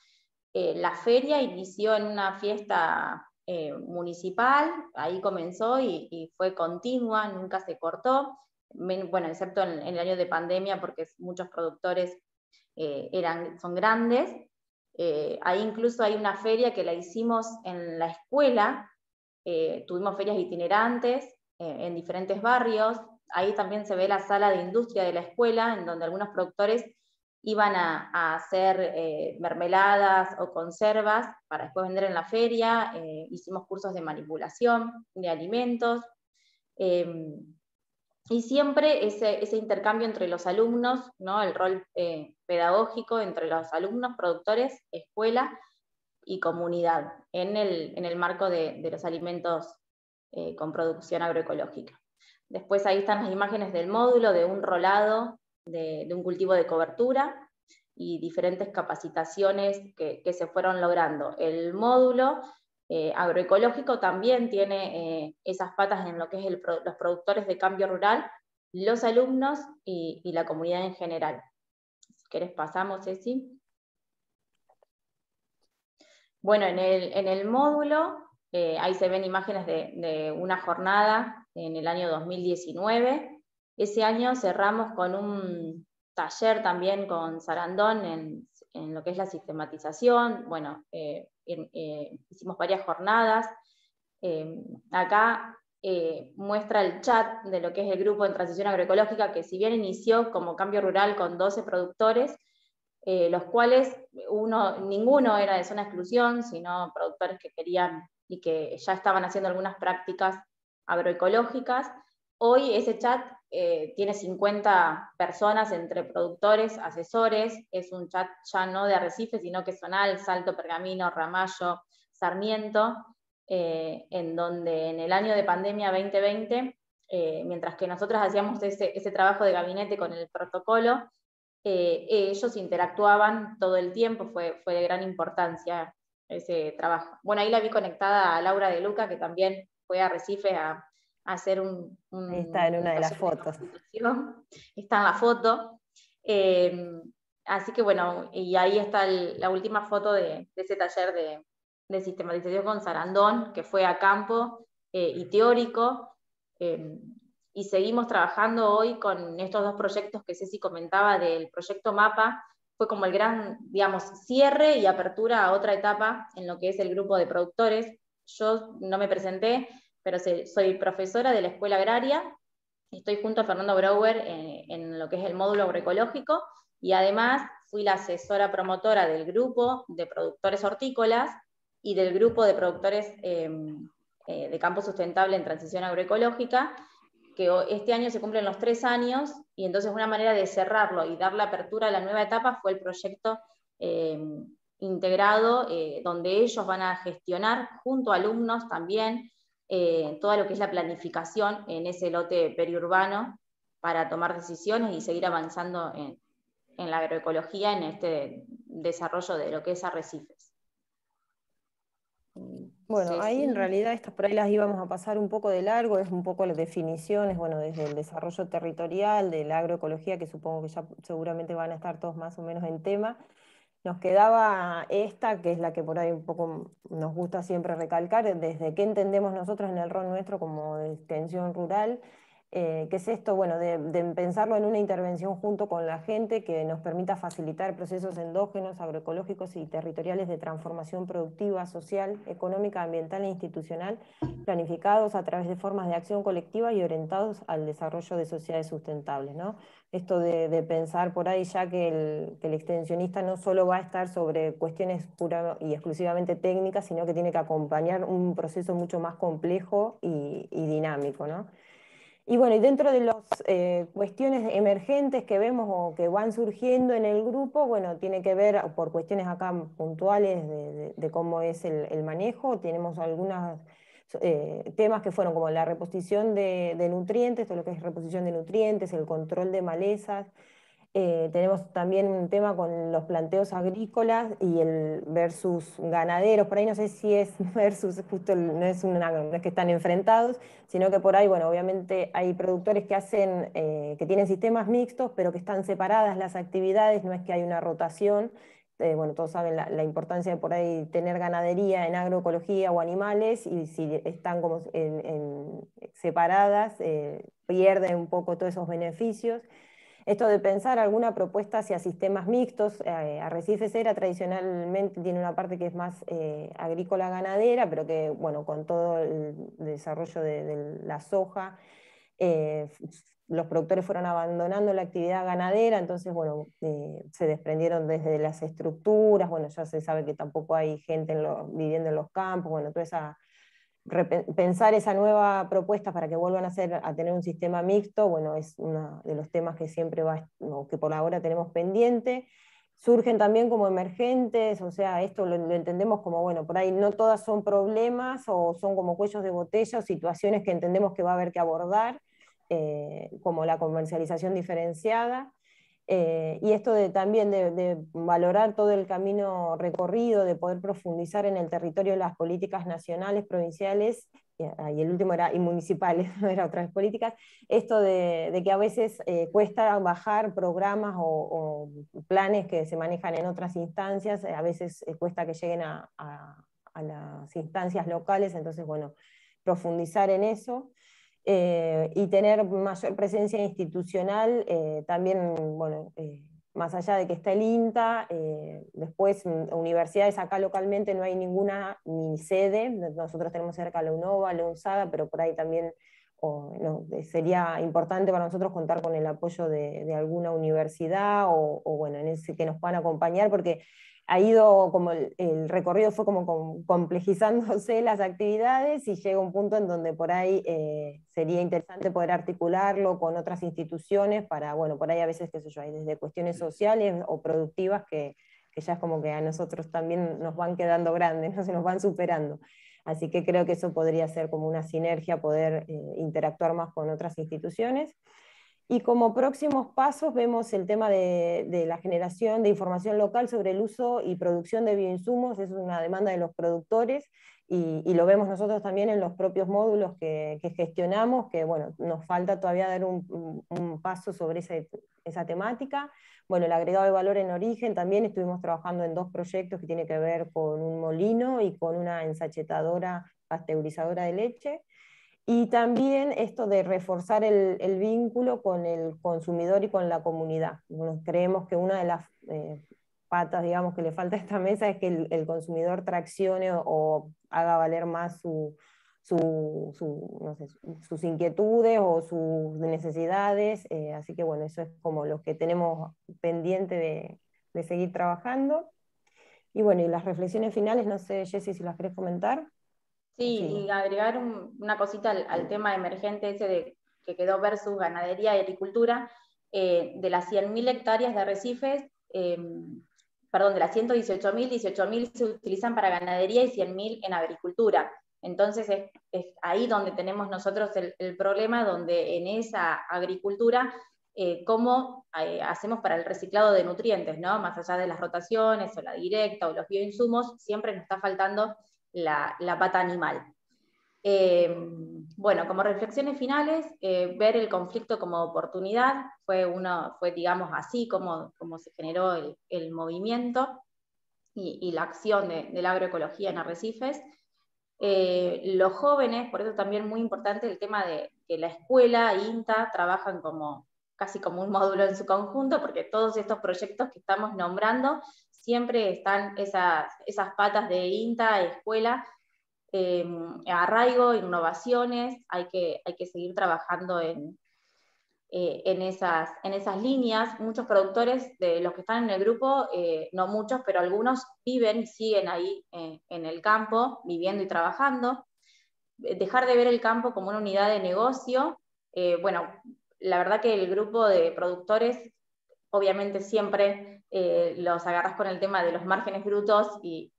Speaker 5: La feria inició en una fiesta municipal, ahí comenzó y fue continua, nunca se cortó, bueno, excepto en el año de pandemia, porque muchos productores son grandes. Ahí incluso hay una feria que la hicimos en la escuela, tuvimos ferias itinerantes en diferentes barrios. Ahí también se ve la sala de industria de la escuela, en donde algunos productores iban a hacer mermeladas o conservas para después vender en la feria. Hicimos cursos de manipulación de alimentos, y siempre ese intercambio entre los alumnos, ¿no? El rol pedagógico entre los alumnos, productores, escuela y comunidad, en el marco de los alimentos con producción agroecológica. Después ahí están las imágenes del módulo, de un rolado, de un cultivo de cobertura y diferentes capacitaciones que se fueron logrando. El módulo agroecológico también tiene esas patas en lo que es los productores de cambio rural, los alumnos y la comunidad en general. Si querés pasamos, Ceci. Bueno, en el módulo, ahí se ven imágenes de una jornada en el año 2019. Ese año cerramos con un taller también con Sarandón en lo que es la sistematización. Bueno, hicimos varias jornadas. Acá muestra el chat de lo que es el grupo en transición agroecológica, que si bien inició como Cambio Rural con 12 productores, los cuales ninguno era de zona de exclusión, sino productores que querían y que ya estaban haciendo algunas prácticas agroecológicas. Hoy ese chat tiene 50 personas entre productores, asesores. Es un chat ya no de Arrecife, sino que Zonal, Salto, Pergamino, Ramallo, Sarmiento, en donde en el año de pandemia 2020, mientras que nosotros hacíamos ese trabajo de gabinete con el protocolo, ellos interactuaban todo el tiempo, fue de gran importancia ese trabajo. Bueno, ahí la vi conectada a Laura de Luca, que también fue a Arrecife a hacer
Speaker 6: ahí está en una de las fotos.
Speaker 5: Está en la foto. Así que bueno, y ahí está la última foto de ese taller de sistematización con Sarandón, que fue a campo y teórico. Y seguimos trabajando hoy con estos dos proyectos que Ceci comentaba del proyecto MAPA. Fue como el gran, digamos, cierre y apertura a otra etapa en lo que es el grupo de productores. Yo no me presenté, pero soy profesora de la Escuela Agraria. Estoy junto a Fernando Brouwer en lo que es el módulo agroecológico, Y además fui la asesora promotora del grupo de productores hortícolas y del grupo de productores de campo sustentable en transición agroecológica, que este año se cumplen los 3 años, y entonces una manera de cerrarlo y dar la apertura a la nueva etapa fue el proyecto integrado, donde ellos van a gestionar junto a alumnos también todo lo que es la planificación en ese lote periurbano para tomar decisiones y seguir avanzando en la agroecología, en este desarrollo de lo que es arrecifes.
Speaker 6: Bueno, ahí en realidad estas por ahí las íbamos a pasar un poco de largo, es un poco las definiciones, bueno, desde el desarrollo territorial, de la agroecología, que supongo que ya seguramente van a estar todos más o menos en tema. Nos quedaba esta, que es la que por ahí un poco nos gusta siempre recalcar, desde qué entendemos nosotros en el rol nuestro como de extensión rural, que es esto, bueno, de pensarlo en una intervención junto con la gente que nos permita facilitar procesos endógenos, agroecológicos y territoriales de transformación productiva, social, económica, ambiental e institucional, planificados a través de formas de acción colectiva y orientados al desarrollo de sociedades sustentables, ¿no? Esto de pensar por ahí ya que el extensionista no solo va a estar sobre cuestiones pura y exclusivamente técnicas, sino que tiene que acompañar un proceso mucho más complejo y dinámico, ¿no? Y bueno, y dentro de las cuestiones emergentes que vemos o que van surgiendo en el grupo, bueno, tiene que ver por cuestiones acá puntuales de cómo es el manejo. Tenemos algunos temas que fueron como la reposición de nutrientes, todo lo que es reposición de nutrientes, el control de malezas. Tenemos también un tema con los planteos agrícolas y el versus ganaderos. Por ahí no sé si es versus, justo no es que están enfrentados, sino que por ahí, bueno, obviamente hay productores que hacen, que tienen sistemas mixtos, pero que están separadas las actividades, no es que hay una rotación. Bueno, todos saben la importancia de por ahí tener ganadería en agroecología o animales, y si están como separadas, pierden un poco todos esos beneficios. Esto de pensar alguna propuesta hacia sistemas mixtos, Arrecifes era tradicionalmente, tiene una parte que es más agrícola ganadera, pero que, bueno, con todo el desarrollo de la soja, los productores fueron abandonando la actividad ganadera, entonces, bueno, se desprendieron desde las estructuras, bueno, ya se sabe que tampoco hay gente viviendo en los campos, bueno, toda esa pensar esa nueva propuesta para que vuelvan a tener un sistema mixto, bueno, es uno de los temas que siempre que por ahora tenemos pendiente. Surgen también como emergentes, o sea, esto lo entendemos como, bueno, por ahí no todas son problemas o son como cuellos de botella o situaciones que entendemos que va a haber que abordar, como la comercialización diferenciada. Y esto también de valorar todo el camino recorrido, de poder profundizar en el territorio de las políticas nacionales, provinciales, y el último era y municipales, no era otras políticas, esto de que a veces cuesta bajar programas o planes que se manejan en otras instancias, a veces cuesta que lleguen a las instancias locales, entonces, bueno, profundizar en eso. Y tener mayor presencia institucional, también, bueno, más allá de que está el INTA, después universidades acá localmente no hay ninguna ni sede, nosotros tenemos cerca la UNOVA, la UNSADA, pero por ahí también no, sería importante para nosotros contar con el apoyo de alguna universidad o bueno, en ese que nos puedan acompañar, porque ha ido como el recorrido fue como complejizándose las actividades y llega un punto en donde por ahí sería interesante poder articularlo con otras instituciones para, bueno, por ahí a veces, qué sé yo, hay desde cuestiones sociales o productivas que ya es como que a nosotros también nos van quedando grandes, ¿no? Se nos van superando. Así que creo que eso podría ser como una sinergia, poder interactuar más con otras instituciones. Y como próximos pasos vemos el tema de la generación de información local sobre el uso y producción de bioinsumos, es una demanda de los productores, y lo vemos nosotros también en los propios módulos que gestionamos, que bueno, nos falta todavía dar un paso sobre esa temática. Bueno, el agregado de valor en origen, también estuvimos trabajando en 2 proyectos que tienen que ver con un molino y con una ensachetadora pasteurizadora de leche. Y también esto de reforzar el vínculo con el consumidor y con la comunidad. Bueno, creemos que una de las patas, digamos, que le falta a esta mesa es que el consumidor traccione o haga valer más no sé, sus inquietudes o sus necesidades, así que bueno, eso es como lo que tenemos pendiente de seguir trabajando. Y bueno, y las reflexiones finales, no sé, Jessy, si las querés comentar.
Speaker 5: Sí,
Speaker 6: Sí.
Speaker 5: y agregar una cosita al tema emergente ese que quedó versus ganadería y agricultura, de las 100.000 hectáreas de arrecifes, perdón, de las 118.000, 18.000 se utilizan para ganadería y 100.000 en agricultura. Entonces es ahí donde tenemos nosotros el problema, donde en esa agricultura, cómo hacemos para el reciclado de nutrientes, ¿no? Más allá de las rotaciones o la directa o los bioinsumos, siempre nos está faltando la pata animal. Bueno, como reflexiones finales, ver el conflicto como oportunidad fue digamos, así como se generó el movimiento y la acción de la agroecología en arrecifes. Los jóvenes, por eso también muy importante el tema de que la escuela e INTA trabajan casi como un módulo en su conjunto, porque todos estos proyectos que estamos nombrando, siempre están esas patas de INTA, escuela, arraigo, innovaciones, hay que seguir trabajando en esas líneas. Muchos productores de los que están en el grupo, no muchos, pero algunos viven y siguen ahí en el campo, viviendo y trabajando. Dejar de ver el campo como una unidad de negocio. Bueno, la verdad que el grupo de productores, obviamente siempre los agarras con el tema de los márgenes brutos y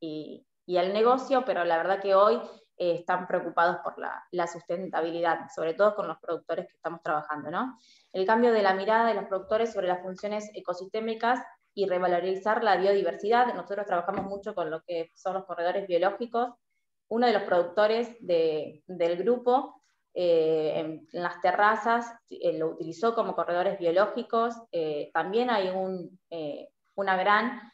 Speaker 5: el negocio, pero la verdad que hoy están preocupados por la sustentabilidad, sobre todo con los productores que estamos trabajando, ¿no? El cambio de la mirada de los productores sobre las funciones ecosistémicas y revalorizar la biodiversidad. Nosotros trabajamos mucho con lo que son los corredores biológicos. Uno de los productores del grupo, en las terrazas, lo utilizó como corredores biológicos. También hay una gran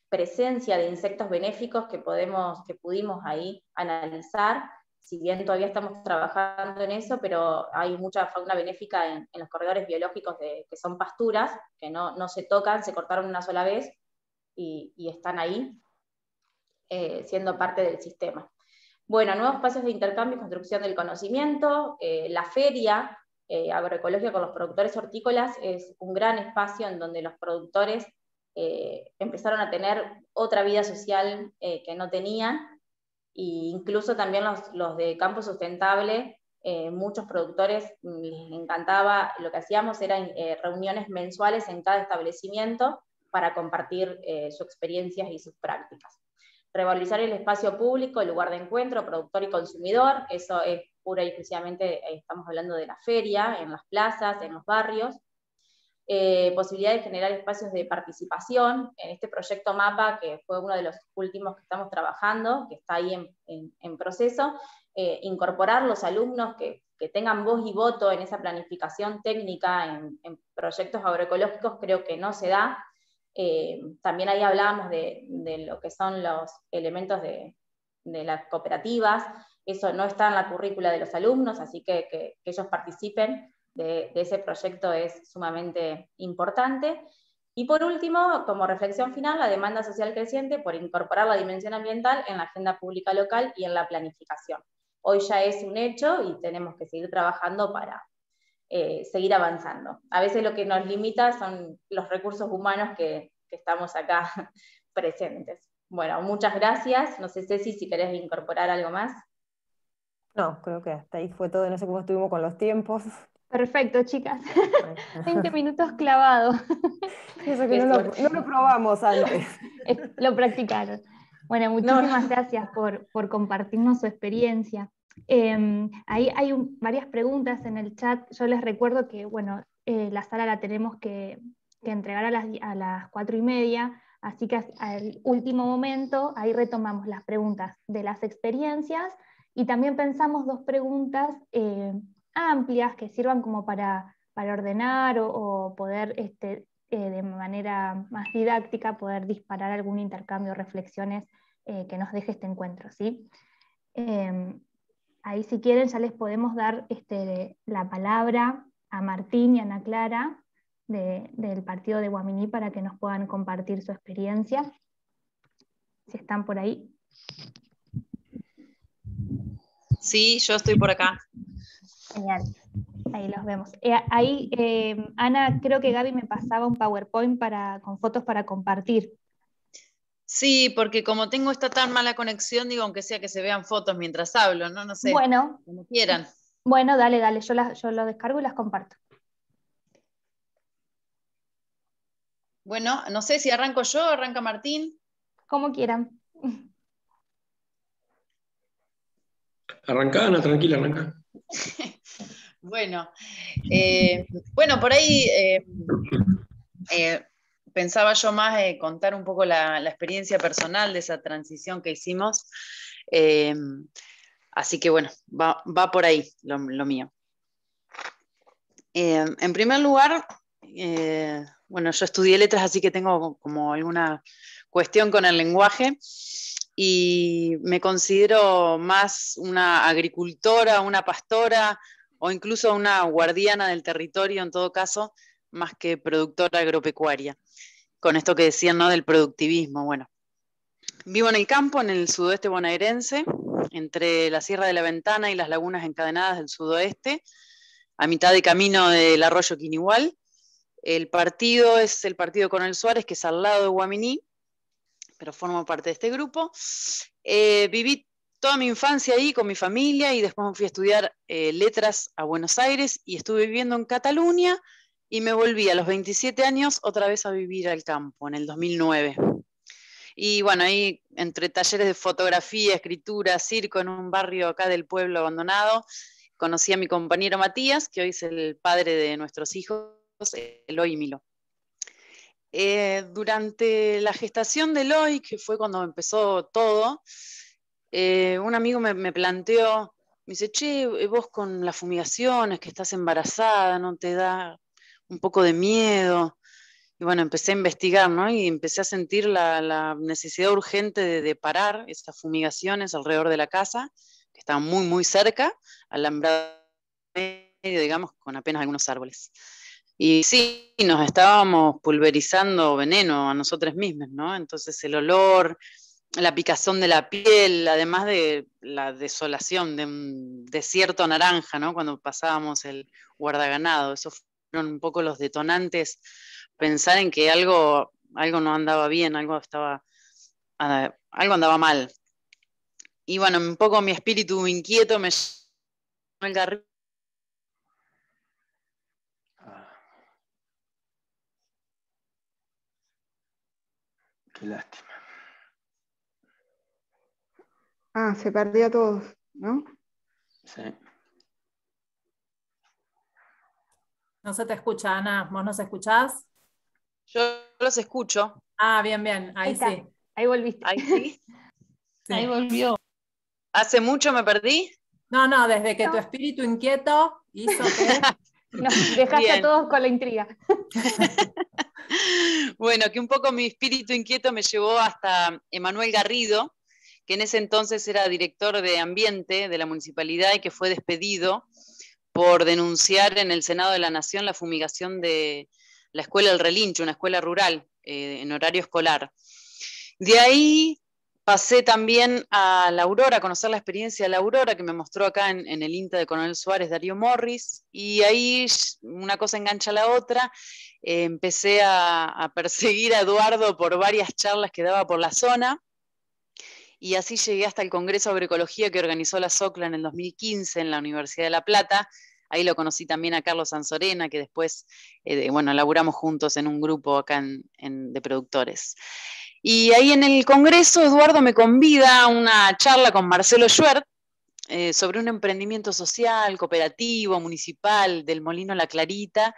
Speaker 5: presencia de insectos benéficos que pudimos ahí analizar, si bien todavía estamos trabajando en eso, pero hay mucha fauna benéfica en los corredores biológicos que son pasturas, que no se tocan, se cortaron una sola vez y están ahí siendo parte del sistema. Bueno, nuevos espacios de intercambio y construcción del conocimiento. La feria agroecológica con los productores hortícolas es un gran espacio en donde los productores empezaron a tener otra vida social que no tenían, e incluso también los de campo sustentable, muchos productores les encantaba, lo que hacíamos eran reuniones mensuales en cada establecimiento para compartir sus experiencias y sus prácticas. Revalorizar el espacio público, el lugar de encuentro, productor y consumidor, eso es pura y exclusivamente, estamos hablando de la feria, en las plazas, en los barrios. Posibilidad de generar espacios de participación en este proyecto MAPA, que fue uno de los últimos que estamos trabajando, que está ahí en proceso, incorporar los alumnos que tengan voz y voto en esa planificación técnica en proyectos agroecológicos, creo que no se da. También ahí hablábamos de lo que son los elementos de las cooperativas. Eso no está en la currícula de los alumnos, así que ellos participen de ese proyecto es sumamente importante. Y por último, como reflexión final, la demanda social creciente por incorporar la dimensión ambiental en la agenda pública local y en la planificación. Hoy ya es un hecho y tenemos que seguir trabajando para seguir avanzando. A veces lo que nos limita son los recursos humanos que estamos acá presentes. Bueno, muchas gracias. No sé, Ceci, si querés incorporar algo más.
Speaker 6: No, creo que hasta ahí fue todo, no sé cómo estuvimos con los tiempos.
Speaker 2: Perfecto, chicas. 20 minutos clavados.
Speaker 6: Eso que no lo probamos antes.
Speaker 2: Lo practicaron. Bueno, muchísimas gracias por compartirnos su experiencia. Ahí hay varias preguntas en el chat. Yo les recuerdo que bueno, la sala la tenemos que entregar a las 4:30, así que al último momento ahí retomamos las preguntas de las experiencias y también pensamos 2 preguntas amplias que sirvan como para ordenar o poder de manera más didáctica poder disparar algún intercambio o reflexiones que nos deje este encuentro, ¿sí? Ahí si quieren ya les podemos dar la palabra a Martín y a Ana Clara del partido de Guaminí para que nos puedan compartir su experiencia, si están por ahí.
Speaker 7: Sí, yo estoy por acá.
Speaker 2: Genial, ahí los vemos. Ahí, Ana, creo que Gaby me pasaba un PowerPoint con fotos para compartir.
Speaker 7: Sí, porque como tengo esta tan mala conexión, digo, aunque sea que se vean fotos mientras hablo, ¿no? No sé,
Speaker 2: Bueno,
Speaker 7: como quieran.
Speaker 2: bueno, dale, yo lo descargo y las comparto.
Speaker 7: Bueno, no sé si arranco yo, arranca Martín.
Speaker 2: Como quieran.
Speaker 8: Arrancá, Ana, tranquila, arranca.
Speaker 7: Bueno, por ahí pensaba yo más contar un poco la experiencia personal de esa transición que hicimos. Así que bueno, va por ahí lo mío. En primer lugar, yo estudié letras, así que tengo como alguna cuestión con el lenguaje y me considero más una agricultora, una pastora o incluso una guardiana del territorio en todo caso, más que productora agropecuaria. Con esto que decían, ¿no?, del productivismo. Bueno, vivo en el campo, en el sudoeste bonaerense, entre la Sierra de la Ventana y las lagunas encadenadas del sudoeste, a mitad de camino del arroyo Quinigual. El partido es el partido Coronel Suárez, que es al lado de Guaminí, pero formo parte de este grupo. Viví toda mi infancia ahí con mi familia y después me fui a estudiar letras a Buenos Aires y estuve viviendo en Cataluña y me volví a los 27 años otra vez a vivir al campo, en el 2009. Y bueno, ahí entre talleres de fotografía, escritura, circo, en un barrio acá del pueblo abandonado, conocí a mi compañero Matías, que hoy es el padre de nuestros hijos, Eloy y Milo. Durante la gestación de Eloy, que fue cuando empezó todo, un amigo me planteó, me dice, che, vos con las fumigaciones, que estás embarazada, ¿no te da un poco de miedo? Y bueno, empecé a investigar, ¿no? Y empecé a sentir la necesidad urgente de parar esas fumigaciones alrededor de la casa, que estaban muy, muy cerca, alambrado medio, digamos, con apenas algunos árboles. Y sí, nos estábamos pulverizando veneno a nosotros mismos, ¿no? Entonces el olor, la picazón de la piel, además de la desolación de un desierto naranja, ¿no? Cuando pasábamos el guardaganado, esos fueron un poco los detonantes, pensar en que algo no andaba bien, algo andaba mal. Y bueno, un poco mi espíritu inquieto me llevó al garrillo.
Speaker 1: Qué lástima.
Speaker 9: Se perdió a todos, ¿no?
Speaker 1: Sí.
Speaker 3: No se te escucha, Ana. ¿Vos nos escuchás?
Speaker 7: Yo los escucho.
Speaker 3: Ah, bien, bien. Ahí sí.
Speaker 2: Ahí volviste.
Speaker 7: Ahí sí.
Speaker 3: Sí.
Speaker 10: Ahí volvió.
Speaker 7: ¿Hace mucho me perdí?
Speaker 3: No, desde que tu espíritu inquieto hizo que...
Speaker 2: Nos dejaste
Speaker 7: Bien.
Speaker 2: a todos con la intriga.
Speaker 7: Bueno, que un poco mi espíritu inquieto me llevó hasta Emanuel Garrido, que en ese entonces era director de Ambiente de la municipalidad y que fue despedido por denunciar en el Senado de la Nación la fumigación de la escuela El Relincho, una escuela rural en horario escolar. De ahí pasé también a La Aurora, a conocer la experiencia de La Aurora, que me mostró acá en el INTA de Coronel Suárez, Darío Morris, y ahí una cosa engancha a la otra. Empecé a perseguir a Eduardo por varias charlas que daba por la zona, y así llegué hasta el Congreso de Agroecología que organizó la SOCLA en el 2015 en la Universidad de La Plata. Ahí lo conocí también a Carlos Sanzorena, que después, laburamos juntos en un grupo acá de productores. Y ahí en el Congreso, Eduardo me convida a una charla con Marcelo Schwerdt sobre un emprendimiento social, cooperativo, municipal, del Molino La Clarita.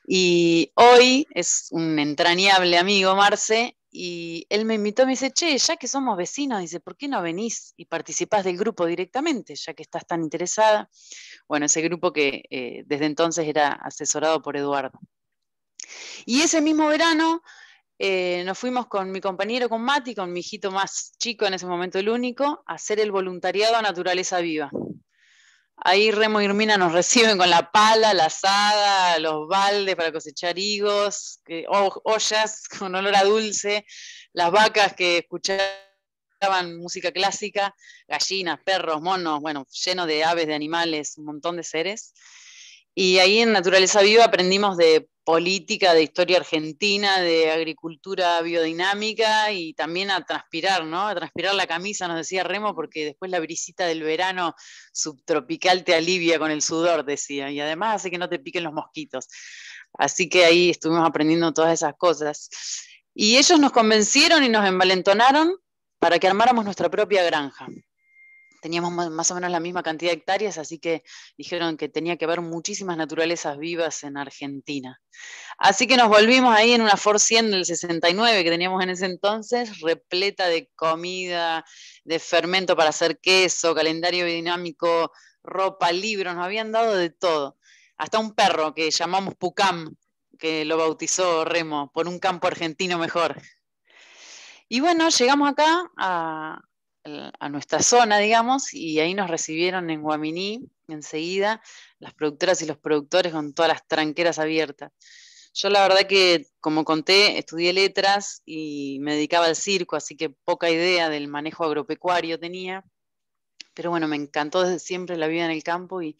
Speaker 7: Y hoy es un entrañable amigo, Marce, y él me invitó, me dice, che, ya que somos vecinos, dice, ¿por qué no venís y participás del grupo directamente, ya que estás tan interesada? Bueno, ese grupo que desde entonces era asesorado por Eduardo. Y ese mismo verano nos fuimos con mi compañero, con Mati, con mi hijito más chico, en ese momento el único, a hacer el voluntariado a Naturaleza Viva. Ahí Remo y Irmina nos reciben con la pala, la azada, los baldes para cosechar higos, ollas con olor a dulce, las vacas que escuchaban música clásica, gallinas, perros, monos, bueno, lleno de aves, de animales, un montón de seres. Y ahí en Naturaleza Viva aprendimos de política, de historia argentina, de agricultura biodinámica y también a transpirar, ¿no? A transpirar la camisa, nos decía Remo, porque después la brisita del verano subtropical te alivia con el sudor, decía, y además hace que no te piquen los mosquitos. Así que ahí estuvimos aprendiendo todas esas cosas. Y ellos nos convencieron y nos envalentonaron para que armáramos nuestra propia granja. Teníamos más o menos la misma cantidad de hectáreas, así que dijeron que tenía que haber muchísimas naturalezas vivas en Argentina. Así que nos volvimos ahí en una Ford 100 del 69 que teníamos en ese entonces, repleta de comida, de fermento para hacer queso, calendario biodinámico, ropa, libros, nos habían dado de todo. Hasta un perro que llamamos Pucam, que lo bautizó Remo, por un campo argentino mejor. Y bueno, llegamos acá a nuestra zona, digamos, y ahí nos recibieron en Guaminí, enseguida, las productoras y los productores con todas las tranqueras abiertas. Yo la verdad que, como conté, estudié letras y me dedicaba al circo, así que poca idea del manejo agropecuario tenía, pero bueno, me encantó desde siempre la vida en el campo y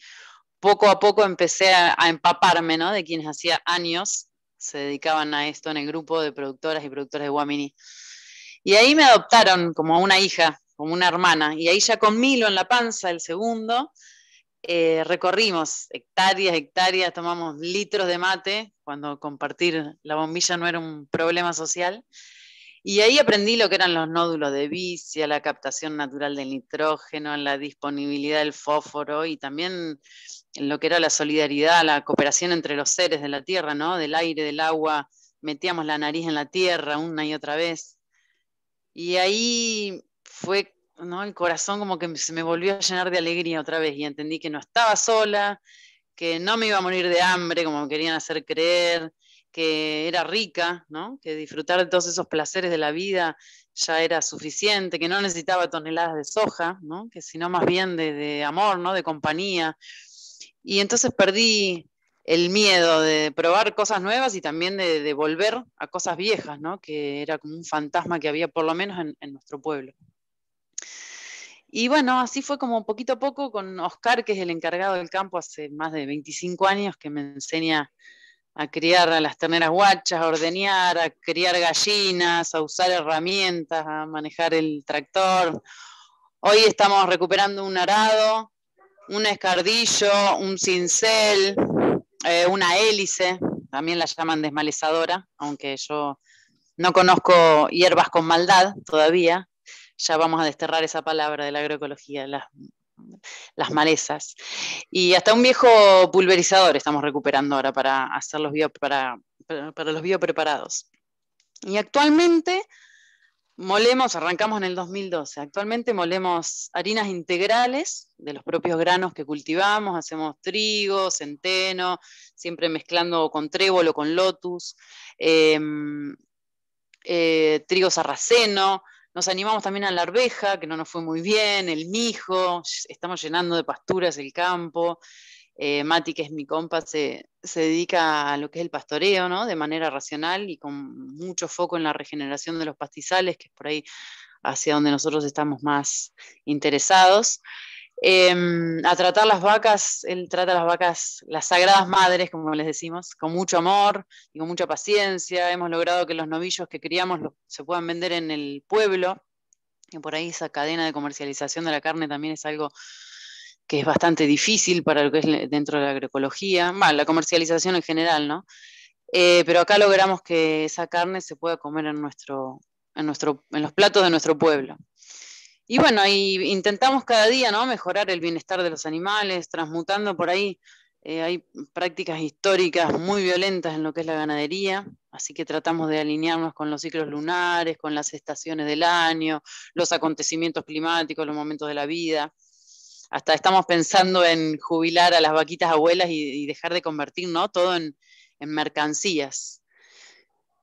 Speaker 7: poco a poco empecé a empaparme, ¿no? De quienes hacía años se dedicaban a esto en el grupo de productoras y productores de Guaminí. Y ahí me adoptaron como una hija, como una hermana, y ahí ya con Milo en la panza, el segundo, recorrimos hectáreas, tomamos litros de mate, cuando compartir la bombilla no era un problema social, y ahí aprendí lo que eran los nódulos de vicia, la captación natural del nitrógeno, la disponibilidad del fósforo, y también lo que era la solidaridad, la cooperación entre los seres de la tierra, ¿no? Del aire, del agua, metíamos la nariz en la tierra una y otra vez. Y ahí fue, ¿no? El corazón como que se me volvió a llenar de alegría otra vez y entendí que no estaba sola, que no me iba a morir de hambre como me querían hacer creer, que era rica, ¿no? Que disfrutar de todos esos placeres de la vida ya era suficiente, que no necesitaba toneladas de soja, ¿no? Que sino más bien de amor, ¿no? De compañía. Y entonces perdí el miedo de probar cosas nuevas y también de volver a cosas viejas, ¿no? Que era como un fantasma que había por lo menos en nuestro pueblo. Y bueno, así fue como poquito a poco con Oscar, que es el encargado del campo hace más de 25 años, que me enseña a criar a las terneras guachas, a ordeñar, a criar gallinas, a usar herramientas, a manejar el tractor. Hoy estamos recuperando un arado, un escardillo, un cincel, una hélice, también la llaman desmalezadora, aunque yo no conozco hierbas con maldad todavía, ya vamos a desterrar esa palabra de la agroecología, las malezas. Y hasta un viejo pulverizador estamos recuperando ahora para hacer para los biopreparados. Y actualmente arrancamos en el 2012, actualmente molemos harinas integrales de los propios granos que cultivamos, hacemos trigo, centeno, siempre mezclando con trébol o con lotus, trigo sarraceno, nos animamos también a la arveja, que no nos fue muy bien, el mijo, estamos llenando de pasturas el campo. Mati, que es mi compa, se dedica a lo que es el pastoreo, ¿no? De manera racional y con mucho foco en la regeneración de los pastizales, que es por ahí hacia donde nosotros estamos más interesados. A tratar las vacas, él trata las vacas, las sagradas madres, como les decimos, con mucho amor y con mucha paciencia. Hemos logrado que los novillos que criamos se puedan vender en el pueblo, y por ahí esa cadena de comercialización de la carne también es algo que es bastante difícil para lo que es dentro de la agroecología, la comercialización en general, ¿no? Pero acá logramos que esa carne se pueda comer en los platos de nuestro pueblo. Y bueno, y intentamos cada día, ¿no? Mejorar el bienestar de los animales, transmutando por ahí. Hay prácticas históricas muy violentas en lo que es la ganadería, así que tratamos de alinearnos con los ciclos lunares, con las estaciones del año, los acontecimientos climáticos, los momentos de la vida. Hasta estamos pensando en jubilar a las vaquitas abuelas y dejar de convertir, ¿no? Todo en mercancías.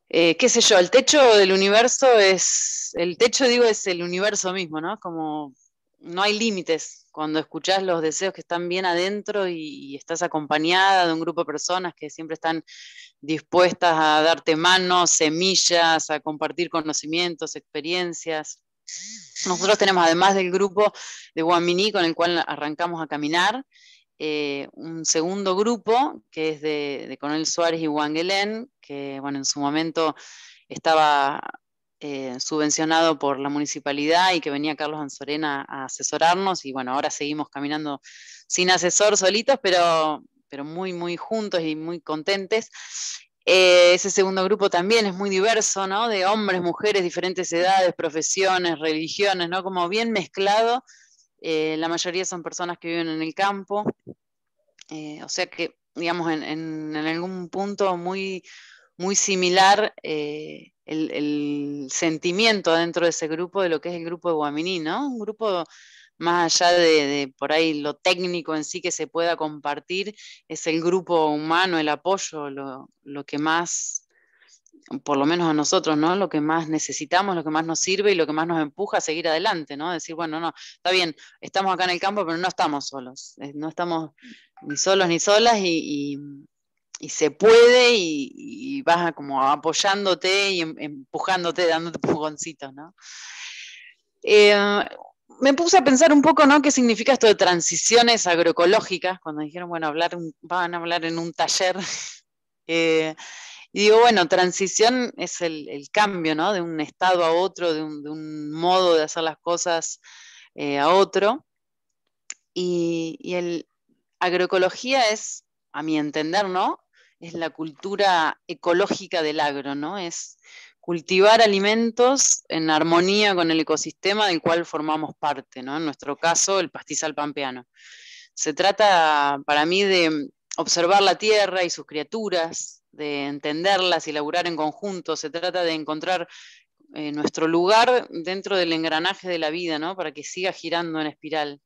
Speaker 7: Qué sé yo, el techo del universo es el universo mismo, ¿no? Como no hay límites cuando escuchás los deseos que están bien adentro y estás acompañada de un grupo de personas que siempre están dispuestas a darte manos, semillas, a compartir conocimientos, experiencias. Nosotros tenemos, además del grupo de Guaminí, con el cual arrancamos a caminar, un segundo grupo, que es de Coronel Suárez y Wangelén, que bueno, en su momento estaba subvencionado por la municipalidad y que venía Carlos Anzorena a asesorarnos, y bueno, ahora seguimos caminando sin asesor, solitos, pero muy, muy juntos y muy contentes. Ese segundo grupo también es muy diverso, ¿no? De hombres, mujeres, diferentes edades, profesiones, religiones, ¿no? Como bien mezclado. La mayoría son personas que viven en el campo. O sea que, digamos, en algún punto muy, muy similar el sentimiento dentro de ese grupo de lo que es el grupo de Guaminí, ¿no? Un grupo más allá de por ahí lo técnico en sí que se pueda compartir, es el grupo humano, el apoyo, lo que más, por lo menos a nosotros, ¿no? Lo que más necesitamos, lo que más nos sirve y lo que más nos empuja a seguir adelante, ¿no? Decir, bueno, no, está bien, estamos acá en el campo, pero no estamos solos, no estamos ni solos ni solas, y se puede, y vas como apoyándote y empujándote, dándote empujoncitos, ¿no? Me puse a pensar un poco, ¿no? ¿Qué significa esto de transiciones agroecológicas? Cuando dijeron, bueno, van a hablar en un taller. Y digo, bueno, transición es el cambio, ¿no? De un estado a otro, de un modo de hacer las cosas a otro. Y el agroecología es, a mi entender, ¿no? Es la cultura ecológica del agro, ¿no? Es cultivar alimentos en armonía con el ecosistema del cual formamos parte, ¿no? En nuestro caso, el pastizal pampeano. Se trata, para mí, de observar la tierra y sus criaturas, de entenderlas y laburar en conjunto. Se trata de encontrar nuestro lugar dentro del engranaje de la vida, ¿no? Para que siga girando en espiral.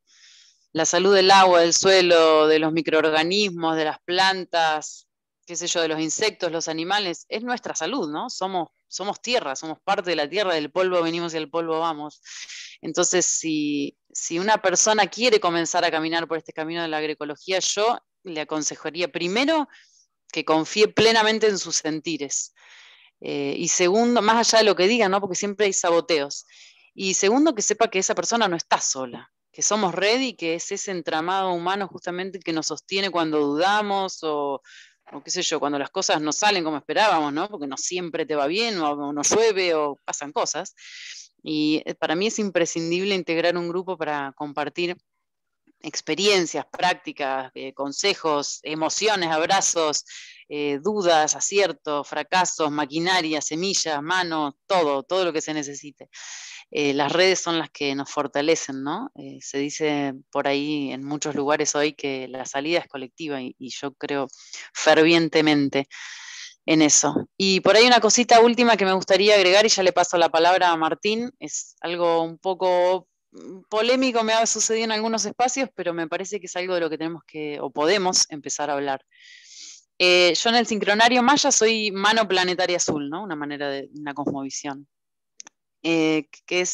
Speaker 7: La salud del agua, del suelo, de los microorganismos, de las plantas, qué sé yo, de los insectos, los animales, es nuestra salud, ¿no? Somos tierra, somos parte de la tierra, del polvo venimos y del polvo vamos. Entonces, si una persona quiere comenzar a caminar por este camino de la agroecología, yo le aconsejaría primero que confíe plenamente en sus sentires. Y segundo, más allá de lo que digan, ¿no? Porque siempre hay saboteos. Y segundo, que sepa que esa persona no está sola, que somos red y que es ese entramado humano justamente que nos sostiene cuando dudamos o qué sé yo, cuando las cosas no salen como esperábamos, ¿no? Porque no siempre te va bien o no llueve o pasan cosas. Y para mí es imprescindible integrar un grupo para compartir experiencias, prácticas, consejos, emociones, abrazos, dudas, aciertos, fracasos, maquinaria, semillas, manos, todo lo que se necesite. Las redes son las que nos fortalecen, ¿no? Se dice por ahí en muchos lugares hoy que la salida es colectiva, y yo creo fervientemente en eso. Y por ahí una cosita última que me gustaría agregar, y ya le paso la palabra a Martín, es algo un poco polémico, me ha sucedido en algunos espacios, pero me parece que es algo de lo que tenemos o podemos empezar a hablar. Yo en el sincronario maya soy mano planetaria azul, ¿no? Una manera de una cosmovisión. Que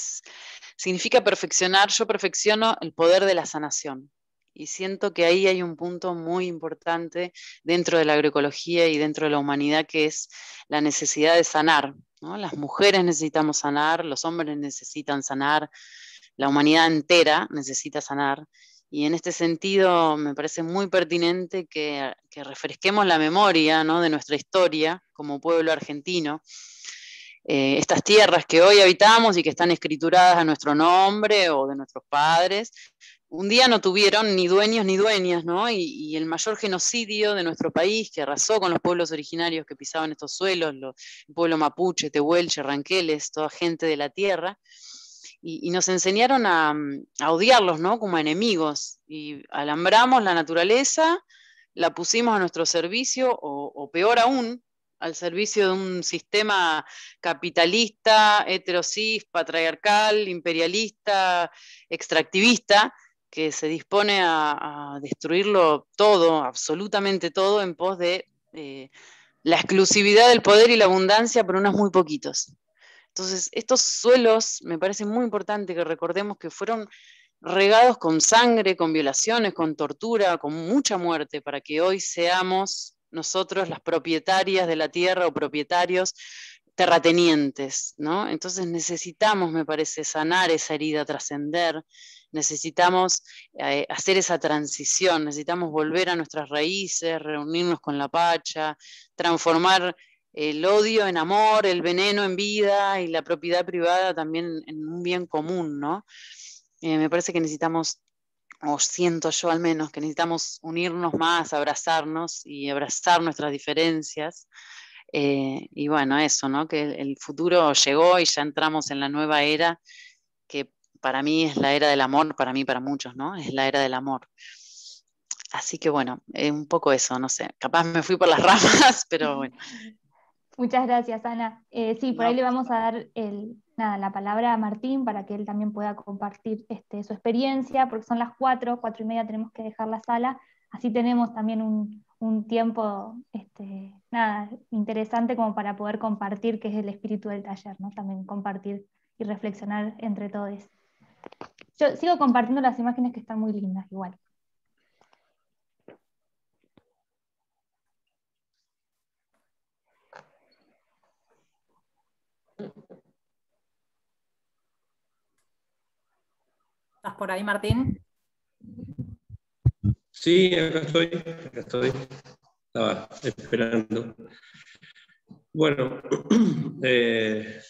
Speaker 7: significa perfeccionar, yo perfecciono el poder de la sanación. Y siento que ahí hay un punto muy importante dentro de la agroecología y dentro de la humanidad, que es la necesidad de sanar, ¿no? Las mujeres necesitamos sanar, los hombres necesitan sanar, la humanidad entera necesita sanar. Y en este sentido me parece muy pertinente que refresquemos la memoria, ¿no? De nuestra historia como pueblo argentino. Estas tierras que hoy habitamos y que están escrituradas a nuestro nombre o de nuestros padres, un día no tuvieron ni dueños ni dueñas, ¿no? Y el mayor genocidio de nuestro país, que arrasó con los pueblos originarios que pisaban estos suelos, el pueblo mapuche, tehuelche, ranqueles, toda gente de la tierra, y nos enseñaron a odiarlos, ¿no? Como a enemigos, y alambramos la naturaleza, la pusimos a nuestro servicio, o peor aún, al servicio de un sistema capitalista, heterosis, patriarcal, imperialista, extractivista, que se dispone a destruirlo todo, absolutamente todo, en pos de la exclusividad del poder y la abundancia por unos muy poquitos. Entonces, estos suelos me parece muy importante que recordemos que fueron regados con sangre, con violaciones, con tortura, con mucha muerte, para que hoy seamos nosotros las propietarias de la tierra o propietarios, terratenientes, ¿no? Entonces necesitamos, me parece, sanar esa herida, trascender, necesitamos hacer esa transición, necesitamos volver a nuestras raíces, reunirnos con la Pacha, transformar el odio en amor, el veneno en vida y la propiedad privada también en un bien común, ¿no? Me parece que necesitamos, o siento yo al menos, que necesitamos unirnos más, abrazarnos y abrazar nuestras diferencias. Y bueno, eso, ¿no? Que el futuro llegó y ya entramos en la nueva era, que para mí es la era del amor, para mí, para muchos, ¿no? Es la era del amor. Así que bueno, un poco eso, no sé, capaz me fui por las ramas, pero bueno.
Speaker 2: Muchas gracias, Ana. Sí, por
Speaker 7: No.
Speaker 2: ahí le vamos a dar la palabra a Martín para que él también pueda compartir su experiencia, porque son las 4:30 tenemos que dejar la sala, así tenemos también un tiempo interesante como para poder compartir, que es el espíritu del taller, ¿no? También compartir y reflexionar entre todos. Yo sigo compartiendo las imágenes que están muy lindas igual.
Speaker 3: ¿Estás por ahí, Martín?
Speaker 8: Sí, acá estoy. Estaba esperando. Bueno, qué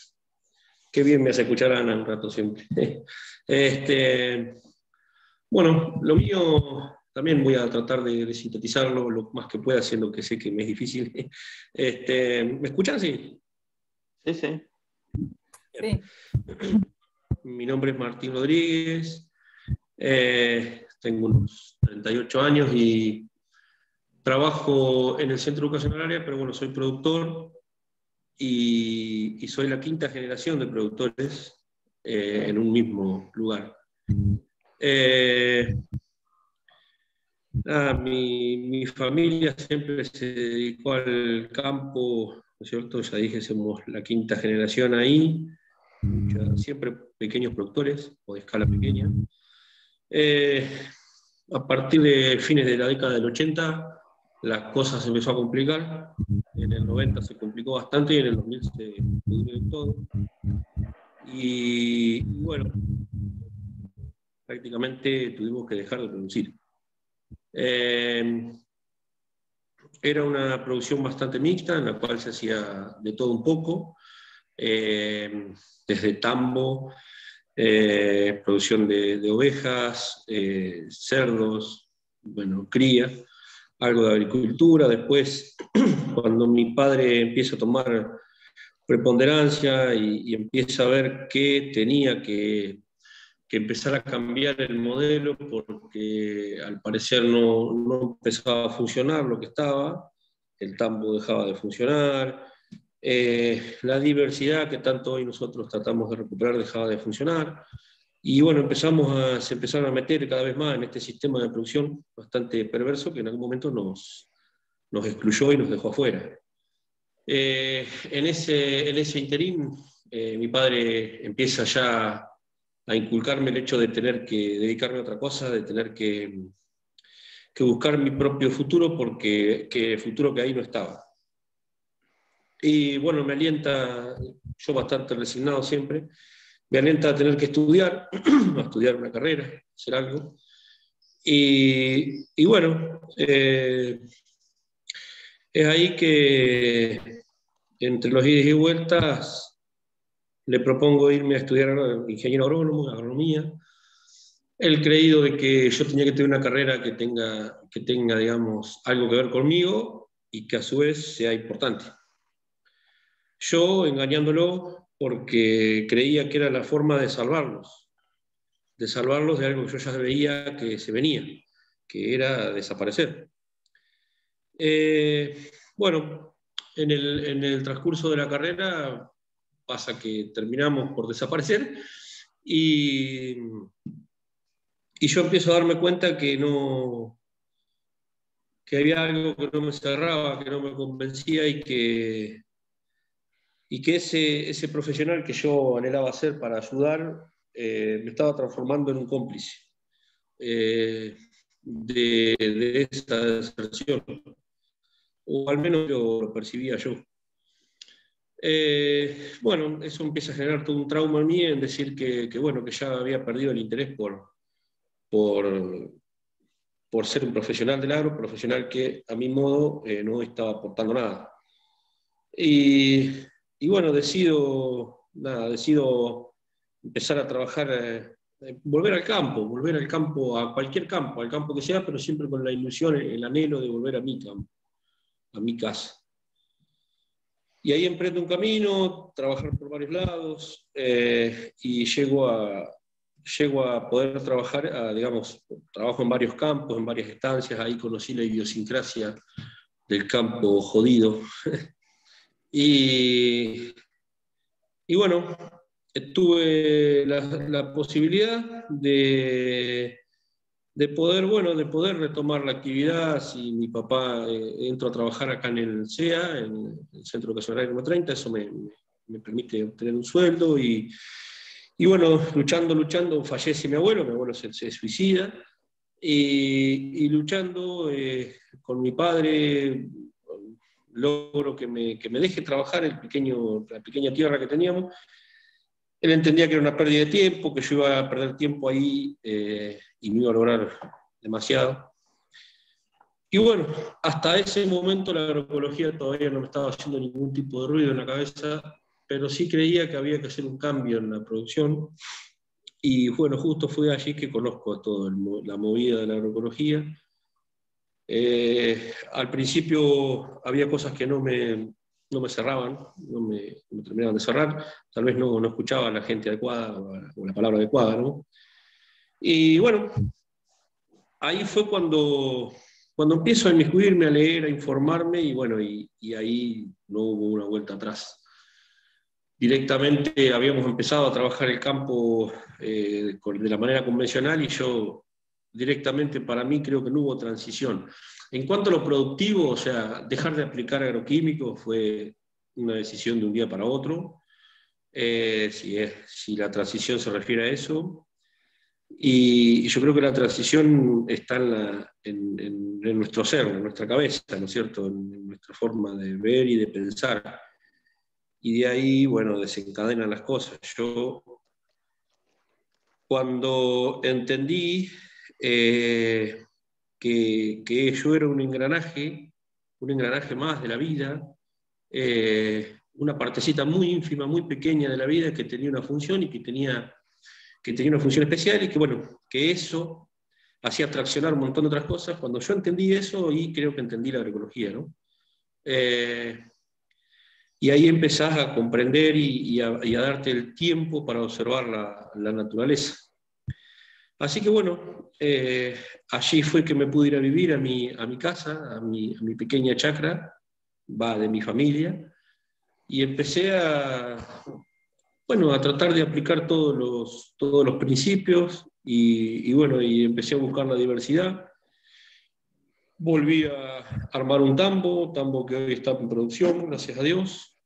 Speaker 8: bien me hace escuchar a Ana un rato siempre. Bueno, lo mío también voy a tratar de sintetizarlo lo más que pueda, siendo que sé que me es difícil. ¿Me escuchan? Sí.
Speaker 1: Sí, sí.
Speaker 3: Sí.
Speaker 8: Mi nombre es Martín Rodríguez, tengo unos 38 años y trabajo en el Centro Educacional Área, pero bueno, soy productor y soy la quinta generación de productores en un mismo lugar. Mi familia siempre se dedicó al campo, ¿no es cierto? Ya dije, somos la quinta generación ahí, siempre pequeños productores o de escala pequeña. A partir de fines de la década del 80, las cosas se empezó a complicar. En el 90 se complicó bastante y en el 2000 se pudrió todo. Y bueno, prácticamente tuvimos que dejar de producir. Era una producción bastante mixta, en la cual se hacía de todo un poco, desde tambo, producción de ovejas, cerdos, bueno, cría, algo de agricultura. Después, cuando mi padre empieza a tomar preponderancia y empieza a ver que tenía que empezar a cambiar el modelo porque al parecer no empezaba a funcionar lo que estaba, el tambo dejaba de funcionar, la diversidad que tanto hoy nosotros tratamos de recuperar dejaba de funcionar, y bueno, se empezaron a meter cada vez más en este sistema de producción bastante perverso que en algún momento nos excluyó y nos dejó afuera. En ese interín, mi padre empieza ya a inculcarme el hecho de tener que dedicarme a otra cosa, de tener que buscar mi propio futuro, porque el futuro que ahí no estaba. Y bueno, me alienta, yo bastante resignado siempre, me alienta a tener que estudiar, a estudiar una carrera, hacer algo. Y bueno, es ahí que entre los idas y vueltas le propongo irme a estudiar ingeniero agrónomo, agronomía. El creído de que yo tenía que tener una carrera que tenga, digamos, algo que ver conmigo y que a su vez sea importante. Yo engañándolo porque creía que era la forma de salvarlos de algo que yo ya veía que se venía, que era desaparecer. Bueno, en el transcurso de la carrera pasa que terminamos por desaparecer y yo empiezo a darme cuenta que había algo que no me cerraba, que no me convencía y que ese profesional que yo anhelaba ser para ayudar me estaba transformando en un cómplice de esa deserción, o al menos lo percibía yo. Bueno, eso empieza a generar todo un trauma en mí, en decir que ya había perdido el interés por ser un profesional del agro, profesional que a mi modo no estaba aportando nada. Y bueno, decido empezar a trabajar, volver al campo, a cualquier campo, al campo que sea, pero siempre con la ilusión, el anhelo de volver a mi campo, a mi casa. Y ahí emprendo un camino, trabajar por varios lados, y llego a poder trabajar, digamos, trabajo en varios campos, en varias estancias, ahí conocí la idiosincrasia del campo jodido. Y bueno, tuve la posibilidad de poder retomar la actividad. Si mi papá entró a trabajar acá en el CEA, en el Centro Educacional número 30, eso me permite obtener un sueldo. Y bueno, luchando, fallece mi abuelo se suicida, y luchando con mi padre, logro que me deje trabajar la pequeña tierra que teníamos. Él entendía que era una pérdida de tiempo, que yo iba a perder tiempo ahí y no iba a lograr demasiado. Y bueno, hasta ese momento la agroecología todavía no me estaba haciendo ningún tipo de ruido en la cabeza, pero sí creía que había que hacer un cambio en la producción. Y bueno, justo fue allí que conozco toda la movida de la agroecología. Al principio había cosas que no me cerraban, no me terminaban de cerrar, tal vez no escuchaba a la gente adecuada o la palabra adecuada, ¿no? Y bueno, ahí fue cuando empiezo a inmiscuirme, a leer, a informarme, y bueno, y ahí no hubo una vuelta atrás. Directamente habíamos empezado a trabajar el campo de la manera convencional, y yo directamente, para mí, creo que no hubo transición. En cuanto a lo productivo, o sea, dejar de aplicar agroquímicos fue una decisión de un día para otro, si la transición se refiere a eso. Y yo creo que la transición está en nuestro ser, en nuestra cabeza, ¿no es cierto?, en nuestra forma de ver y de pensar. Y de ahí, bueno, desencadenan las cosas. Yo, cuando entendí que yo era un engranaje más de la vida, una partecita muy ínfima, muy pequeña de la vida, que tenía una función y que tenía una función especial, y que bueno, que eso hacía traccionar un montón de otras cosas. Cuando yo entendí eso, y creo que entendí la agroecología, ¿no? Y ahí empezás a comprender y a darte el tiempo para observar la naturaleza. Así que bueno, allí fue que me pude ir a vivir a mi casa, a mi pequeña chacra, de mi familia, y empecé a tratar de aplicar todos los principios, y bueno, y empecé a buscar la diversidad. Volví a armar un tambo que hoy está en producción, gracias a Dios.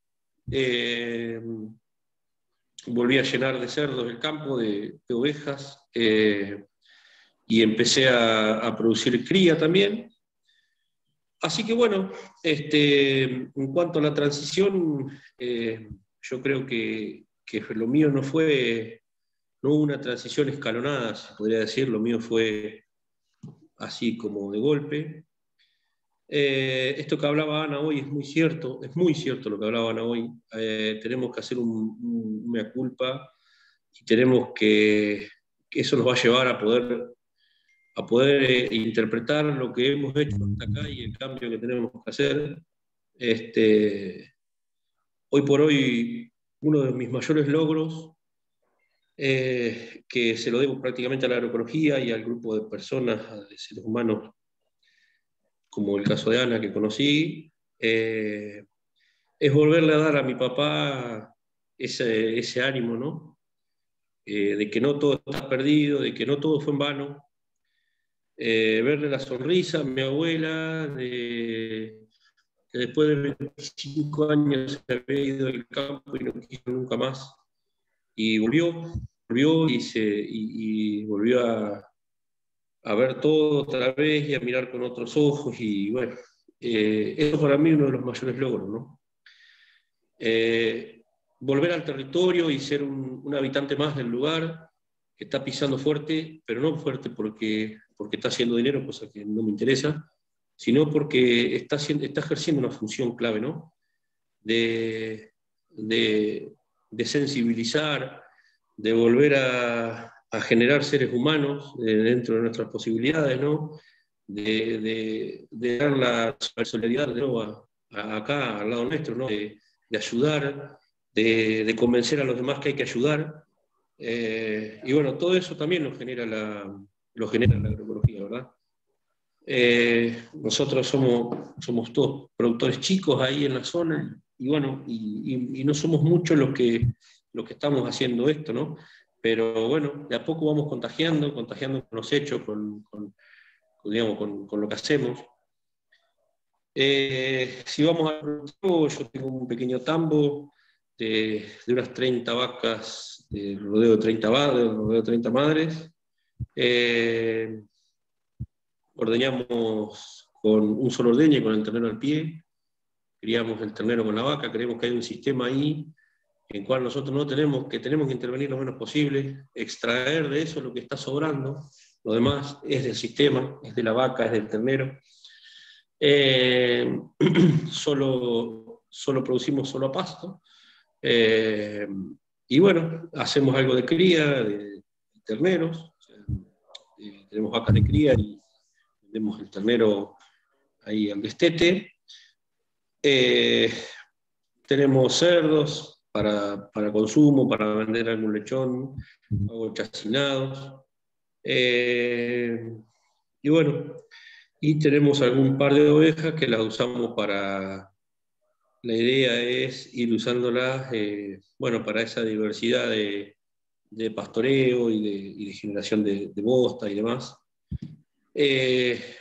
Speaker 8: Volví a llenar de cerdos el campo, de ovejas, y empecé a producir cría también. Así que bueno, en cuanto a la transición, yo creo que lo mío no hubo una transición escalonada, se podría decir. Lo mío fue así como de golpe. Esto que hablaba Ana hoy es muy cierto lo que hablaba Ana hoy. Tenemos que hacer un mea culpa, y tenemos que eso nos va a llevar a poder interpretar lo que hemos hecho hasta acá y el cambio que tenemos que hacer. Hoy por hoy, uno de mis mayores logros, que se lo debo prácticamente a la agroecología y al grupo de personas, de seres humanos, como el caso de Ana que conocí, es volverle a dar a mi papá ese ánimo, ¿no? De que no todo está perdido, de que no todo fue en vano. Verle la sonrisa a mi abuela, que después de 25 años se había ido del campo y no quiso nunca más, y volvió y volvió a ver todo otra vez y a mirar con otros ojos. Y bueno, eso para mí es uno de los mayores logros, ¿no? volver al territorio y ser un habitante más del lugar, que está pisando fuerte, pero no fuerte porque está haciendo dinero, cosa que no me interesa, sino porque está ejerciendo una función clave, ¿no? De sensibilizar, de volver a generar seres humanos dentro de nuestras posibilidades, ¿no? De dar la solidaridad de nuevo acá, al lado nuestro, ¿no? De ayudar, de convencer a los demás que hay que ayudar. Y bueno, todo eso también lo genera la agroecología, ¿verdad? Nosotros somos todos productores chicos ahí en la zona, y bueno, y no somos muchos los que estamos haciendo esto, ¿no? Pero bueno, de a poco vamos contagiando con los hechos, con lo que hacemos. Si vamos al productivo, yo tengo un pequeño tambo de unas 30 vacas, de rodeo de 30 madres. Ordeñamos con un solo ordeño y con el ternero al pie. Criamos el ternero con la vaca. Creemos que hay un sistema ahí en el cual nosotros tenemos que intervenir lo menos posible, extraer de eso lo que está sobrando. Lo demás es del sistema, es de la vaca, es del ternero. Solo producimos solo a pasto. Y bueno, hacemos algo de cría, de terneros. Tenemos vacas de cría y vendemos el ternero ahí al destete. Tenemos cerdos para consumo, para vender algún lechón, o chacinados. Y bueno, y tenemos algún par de ovejas que las usamos para... La idea es ir usándolas, bueno, para esa diversidad de pastoreo y de generación de bosta y demás.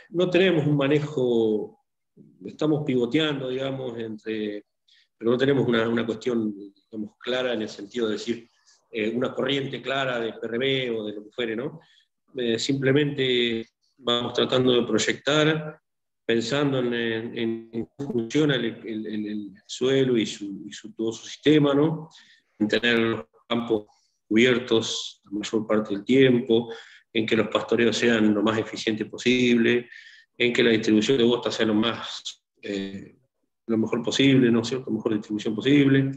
Speaker 8: No tenemos un manejo, estamos pivoteando, digamos, pero no tenemos una cuestión, digamos, clara en el sentido de decir una corriente clara de PRB o de lo que fuere, ¿no? Simplemente vamos tratando de proyectar, pensando en cómo funciona el suelo y todo su sistema, ¿no? En tener los campos cubiertos la mayor parte del tiempo, en que los pastoreos sean lo más eficientes posible, en que la distribución de bosta sea lo mejor posible, ¿no es cierto? Mejor distribución posible.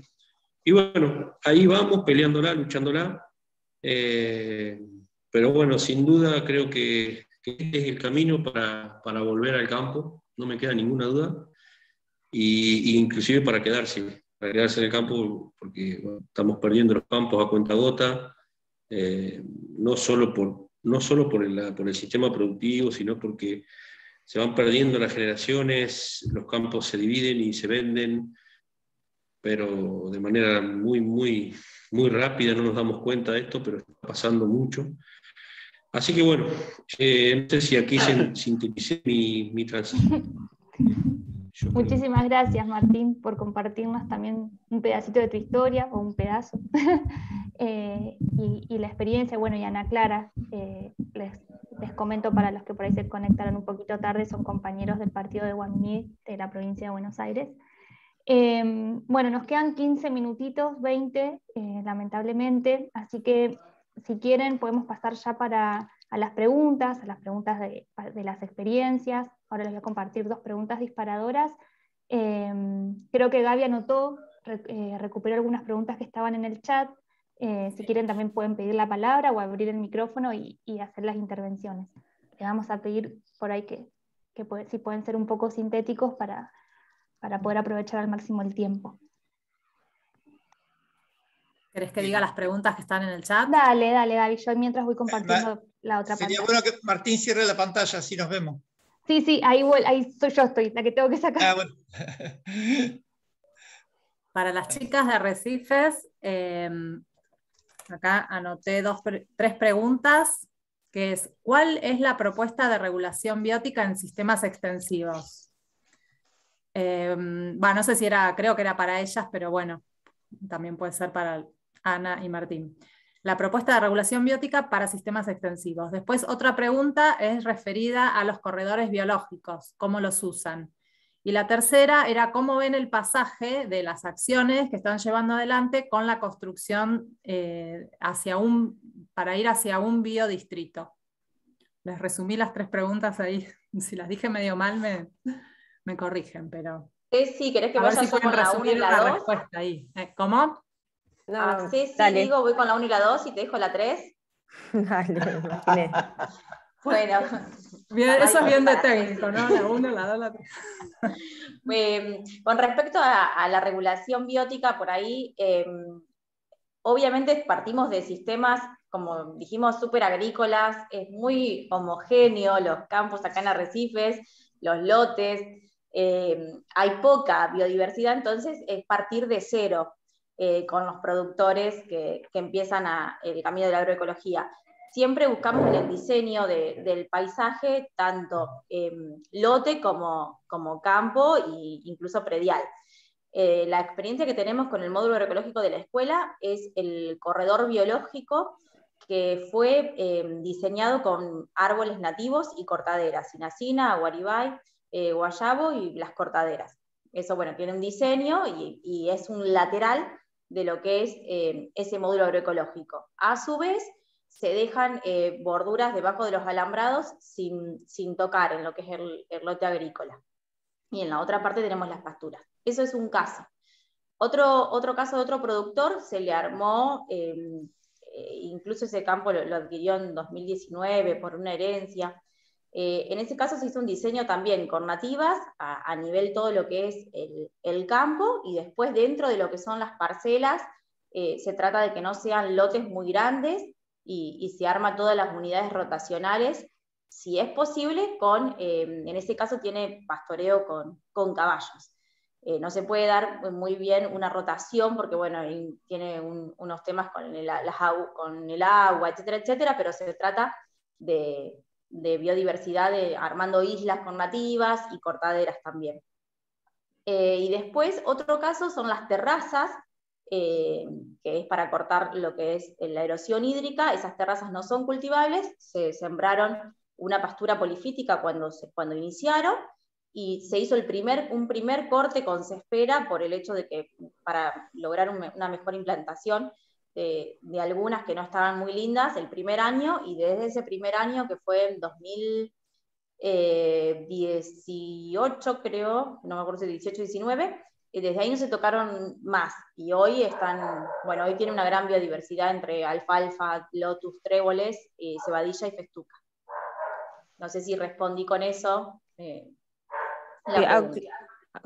Speaker 8: Y bueno, ahí vamos peleándola, luchándola. Pero bueno, sin duda creo que este es el camino para volver al campo, no me queda ninguna duda, y inclusive para quedarse en el campo, porque bueno, estamos perdiendo los campos a cuentagota, no solo por el sistema productivo, sino porque se van perdiendo las generaciones, los campos se dividen y se venden, pero de manera muy, muy, muy rápida, no nos damos cuenta de esto, pero está pasando mucho. Así que bueno, no sé si aquí sinteticé mi transición.
Speaker 2: Muchísimas gracias, Martín, por compartirnos también un pedacito de tu historia, o un pedazo, y la experiencia. Bueno, y Ana Clara, les comento para los que por ahí se conectaron un poquito tarde, son compañeros del partido de Guaminí, de la provincia de Buenos Aires. Bueno, nos quedan 15 minutitos, 20, lamentablemente, así que si quieren podemos pasar ya a las preguntas de las experiencias. Ahora les voy a compartir 2 preguntas disparadoras. Creo que Gaby anotó, recuperó algunas preguntas que estaban en el chat. Si quieren también pueden pedir la palabra o abrir el micrófono y hacer las intervenciones. Le vamos a pedir por ahí que si pueden ser un poco sintéticos para poder aprovechar al máximo el tiempo.
Speaker 3: ¿Querés que diga las preguntas que están en el chat?
Speaker 2: Dale, Gaby, yo mientras voy compartiendo la otra pantalla.
Speaker 10: Sería bueno que Martín cierre la pantalla, así nos vemos.
Speaker 2: Sí, ahí estoy, la que tengo que sacar.
Speaker 10: Ah, bueno.
Speaker 3: Para las chicas de Arrecifes, acá anoté 3 preguntas, que es, ¿cuál es la propuesta de regulación biótica en sistemas extensivos? No sé si creo que era para ellas, pero bueno, también puede ser para Ana y Martín. La propuesta de regulación biótica para sistemas extensivos. Después otra pregunta es referida a los corredores biológicos, cómo los usan. Y la tercera era cómo ven el pasaje de las acciones que están llevando adelante con la construcción para ir hacia un biodistrito. Les resumí las 3 preguntas ahí. Si las dije medio mal, me corrigen, pero...
Speaker 5: Ceci, ¿querés que
Speaker 3: a ver
Speaker 5: vaya
Speaker 3: si
Speaker 5: yo
Speaker 3: pueden
Speaker 5: con la 1 y
Speaker 3: resumir
Speaker 5: la
Speaker 3: la
Speaker 5: 2?
Speaker 3: respuesta ahí. ¿Cómo?
Speaker 6: No,
Speaker 5: Ceci,
Speaker 6: dale.
Speaker 5: digo, voy con la 1 y la 2 y te dejo la 3.
Speaker 6: Dale, me imaginé.
Speaker 5: Bueno.
Speaker 3: Bien, eso es bien de técnico, ¿no? La 1, la 2, la 3.
Speaker 5: Con respecto a la regulación biótica, por ahí, obviamente partimos de sistemas, como dijimos, súper agrícolas, es muy homogéneo los campos acá en Arrecifes, los lotes, hay poca biodiversidad, entonces es partir de cero con los productores que empiezan el camino de la agroecología. Siempre buscamos en el diseño del paisaje tanto lote como campo e incluso predial. La experiencia que tenemos con el módulo agroecológico de la escuela es el corredor biológico que fue diseñado con árboles nativos y cortaderas, sinacina, guaribay, guayabo y las cortaderas. Eso, bueno, tiene un diseño y es un lateral de lo que es ese módulo agroecológico. A su vez, se dejan borduras debajo de los alambrados sin tocar en lo que es el lote agrícola. Y en la otra parte tenemos las pasturas. Eso es un caso. Otro caso de otro productor, se le armó, incluso ese campo lo adquirió en 2019 por una herencia. En ese caso se hizo un diseño también con nativas, a nivel todo lo que es el campo, y después dentro de lo que son las parcelas, se trata de que no sean lotes muy grandes, y se arma todas las unidades rotacionales, si es posible, en ese caso tiene pastoreo con caballos. No se puede dar muy bien una rotación porque, bueno, tiene unos temas con el agua, etcétera, etcétera, pero se trata de biodiversidad, armando islas con nativas y cortaderas también. Y después, otro caso son las terrazas, que es para cortar lo que es la erosión hídrica. Esas terrazas no son cultivables, se sembraron una pastura polifítica cuando iniciaron, y se hizo un primer corte con cespera por el hecho de que para lograr una mejor implantación de algunas que no estaban muy lindas el primer año, y desde ese primer año, que fue en 2018 creo, no me acuerdo si 18 o 19, desde ahí no se tocaron más, y hoy hoy tiene una gran biodiversidad entre alfalfa, lotus, tréboles, cebadilla y festuca. No sé si respondí con eso la pregunta.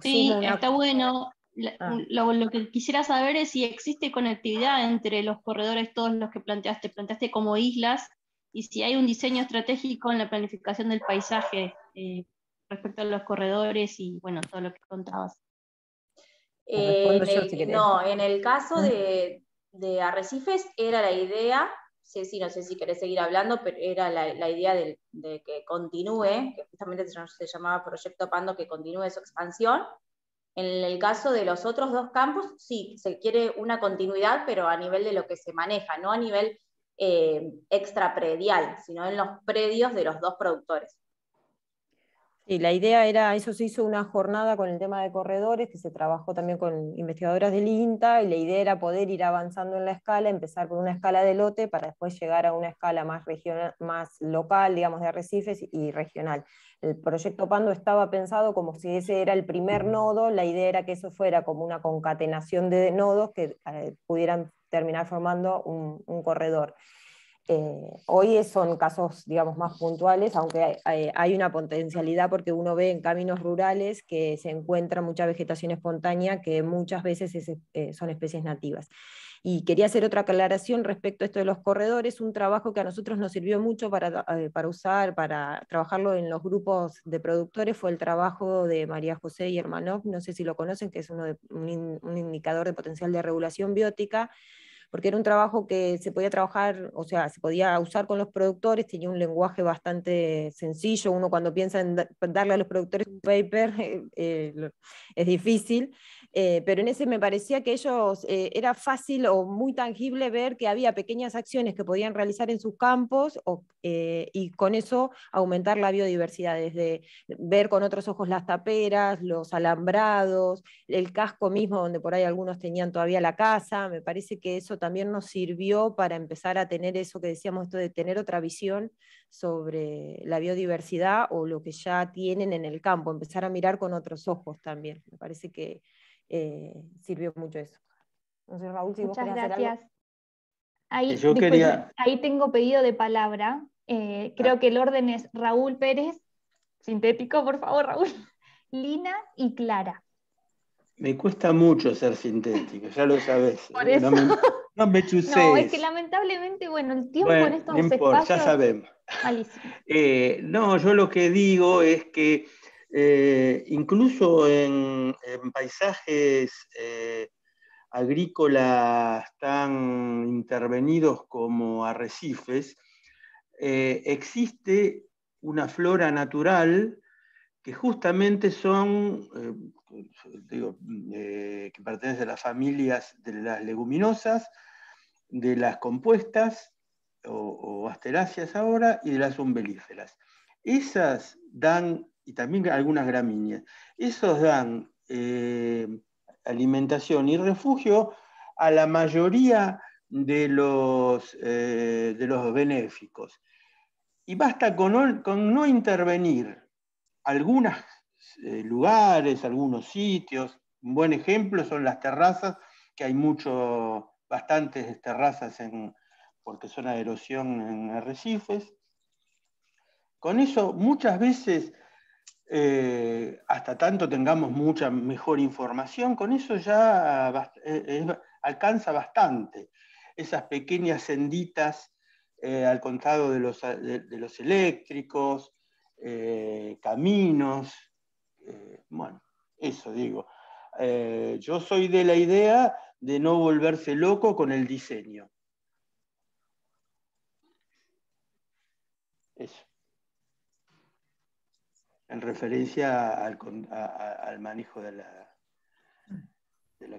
Speaker 11: Sí, está bueno. Lo que quisiera saber es si existe conectividad entre los corredores, todos los que planteaste como islas, y si hay un diseño estratégico en la planificación del paisaje respecto a los corredores y, bueno, todo lo que contabas.
Speaker 5: No, en el caso de Arrecifes era la idea, Ceci, no sé si querés seguir hablando, pero era la idea de que continúe, que justamente se llamaba Proyecto Pando, que continúe su expansión. En el caso de los otros 2 campos, sí, se quiere una continuidad, pero a nivel de lo que se maneja, no a nivel extrapredial, sino en los predios de los 2 productores.
Speaker 6: Sí, la idea era, eso se hizo una jornada con el tema de corredores, que se trabajó también con investigadoras del INTA, y la idea era poder ir avanzando en la escala, empezar por una escala de lote, para después llegar a una escala más regional, más local, digamos, de arrecifes y regional. El proyecto Pando estaba pensado como si ese era el primer nodo, la idea era que eso fuera como una concatenación de nodos que pudieran terminar formando un corredor. Hoy son casos, digamos, más puntuales, aunque hay una potencialidad, porque uno ve en caminos rurales que se encuentra mucha vegetación espontánea, que muchas veces son especies nativas. Y quería hacer otra aclaración respecto a esto de los corredores. Un trabajo que a nosotros nos sirvió mucho para trabajarlo en los grupos de productores fue el trabajo de María José Yermanov, no sé si lo conocen, que es un indicador de potencial de regulación biótica, porque era un trabajo que se podía trabajar, o sea, se podía usar con los productores, tenía un lenguaje bastante sencillo. Uno, cuando piensa en darle a los productores un paper, es difícil, pero en ese me parecía que ellos era fácil o muy tangible ver que había pequeñas acciones que podían realizar en sus campos y con eso aumentar la biodiversidad, desde ver con otros ojos las taperas, los alambrados, el casco mismo donde por ahí algunos tenían todavía la casa. Me parece que eso también nos sirvió para empezar a tener eso que decíamos, esto de tener otra visión sobre la biodiversidad o lo que ya tienen en el campo, empezar a mirar con otros ojos también. Me parece que sirvió mucho eso. No sé, Raúl, si vos
Speaker 2: Muchas
Speaker 6: querés hacer algo.
Speaker 2: gracias. Ahí,
Speaker 1: Yo
Speaker 2: disculpe,
Speaker 1: quería-
Speaker 2: ahí tengo pedido de palabra. Creo que el orden es Raúl Pérez, sintético, por favor, Raúl, Lina y Clara.
Speaker 1: Me cuesta mucho ser sintético, ya lo sabés.
Speaker 2: Por eso.
Speaker 1: No me chuses.
Speaker 2: No, es que lamentablemente, bueno, el tiempo en
Speaker 1: Bueno,
Speaker 2: estos
Speaker 1: no importa, ya
Speaker 2: espacios,
Speaker 1: sabemos.
Speaker 2: malísimo.
Speaker 1: No, yo lo que digo es que incluso en paisajes agrícolas tan intervenidos como arrecifes, existe una flora natural que justamente son, que pertenecen a las familias de las leguminosas, de las compuestas o asteráceas ahora, y de las umbelíferas. Esas dan, y también algunas gramíneas, esos dan alimentación y refugio a la mayoría de los benéficos. Y basta con no intervenir algunos lugares, algunos sitios. Un buen ejemplo son las terrazas, que hay bastantes terrazas porque son de erosión en arrecifes. Con eso muchas veces, hasta tanto tengamos mucha mejor información, con eso ya alcanza bastante. Esas pequeñas senditas al costado de los eléctricos, caminos, bueno, eso digo. Yo soy de la idea de no volverse loco con el diseño. Eso. En referencia al manejo de la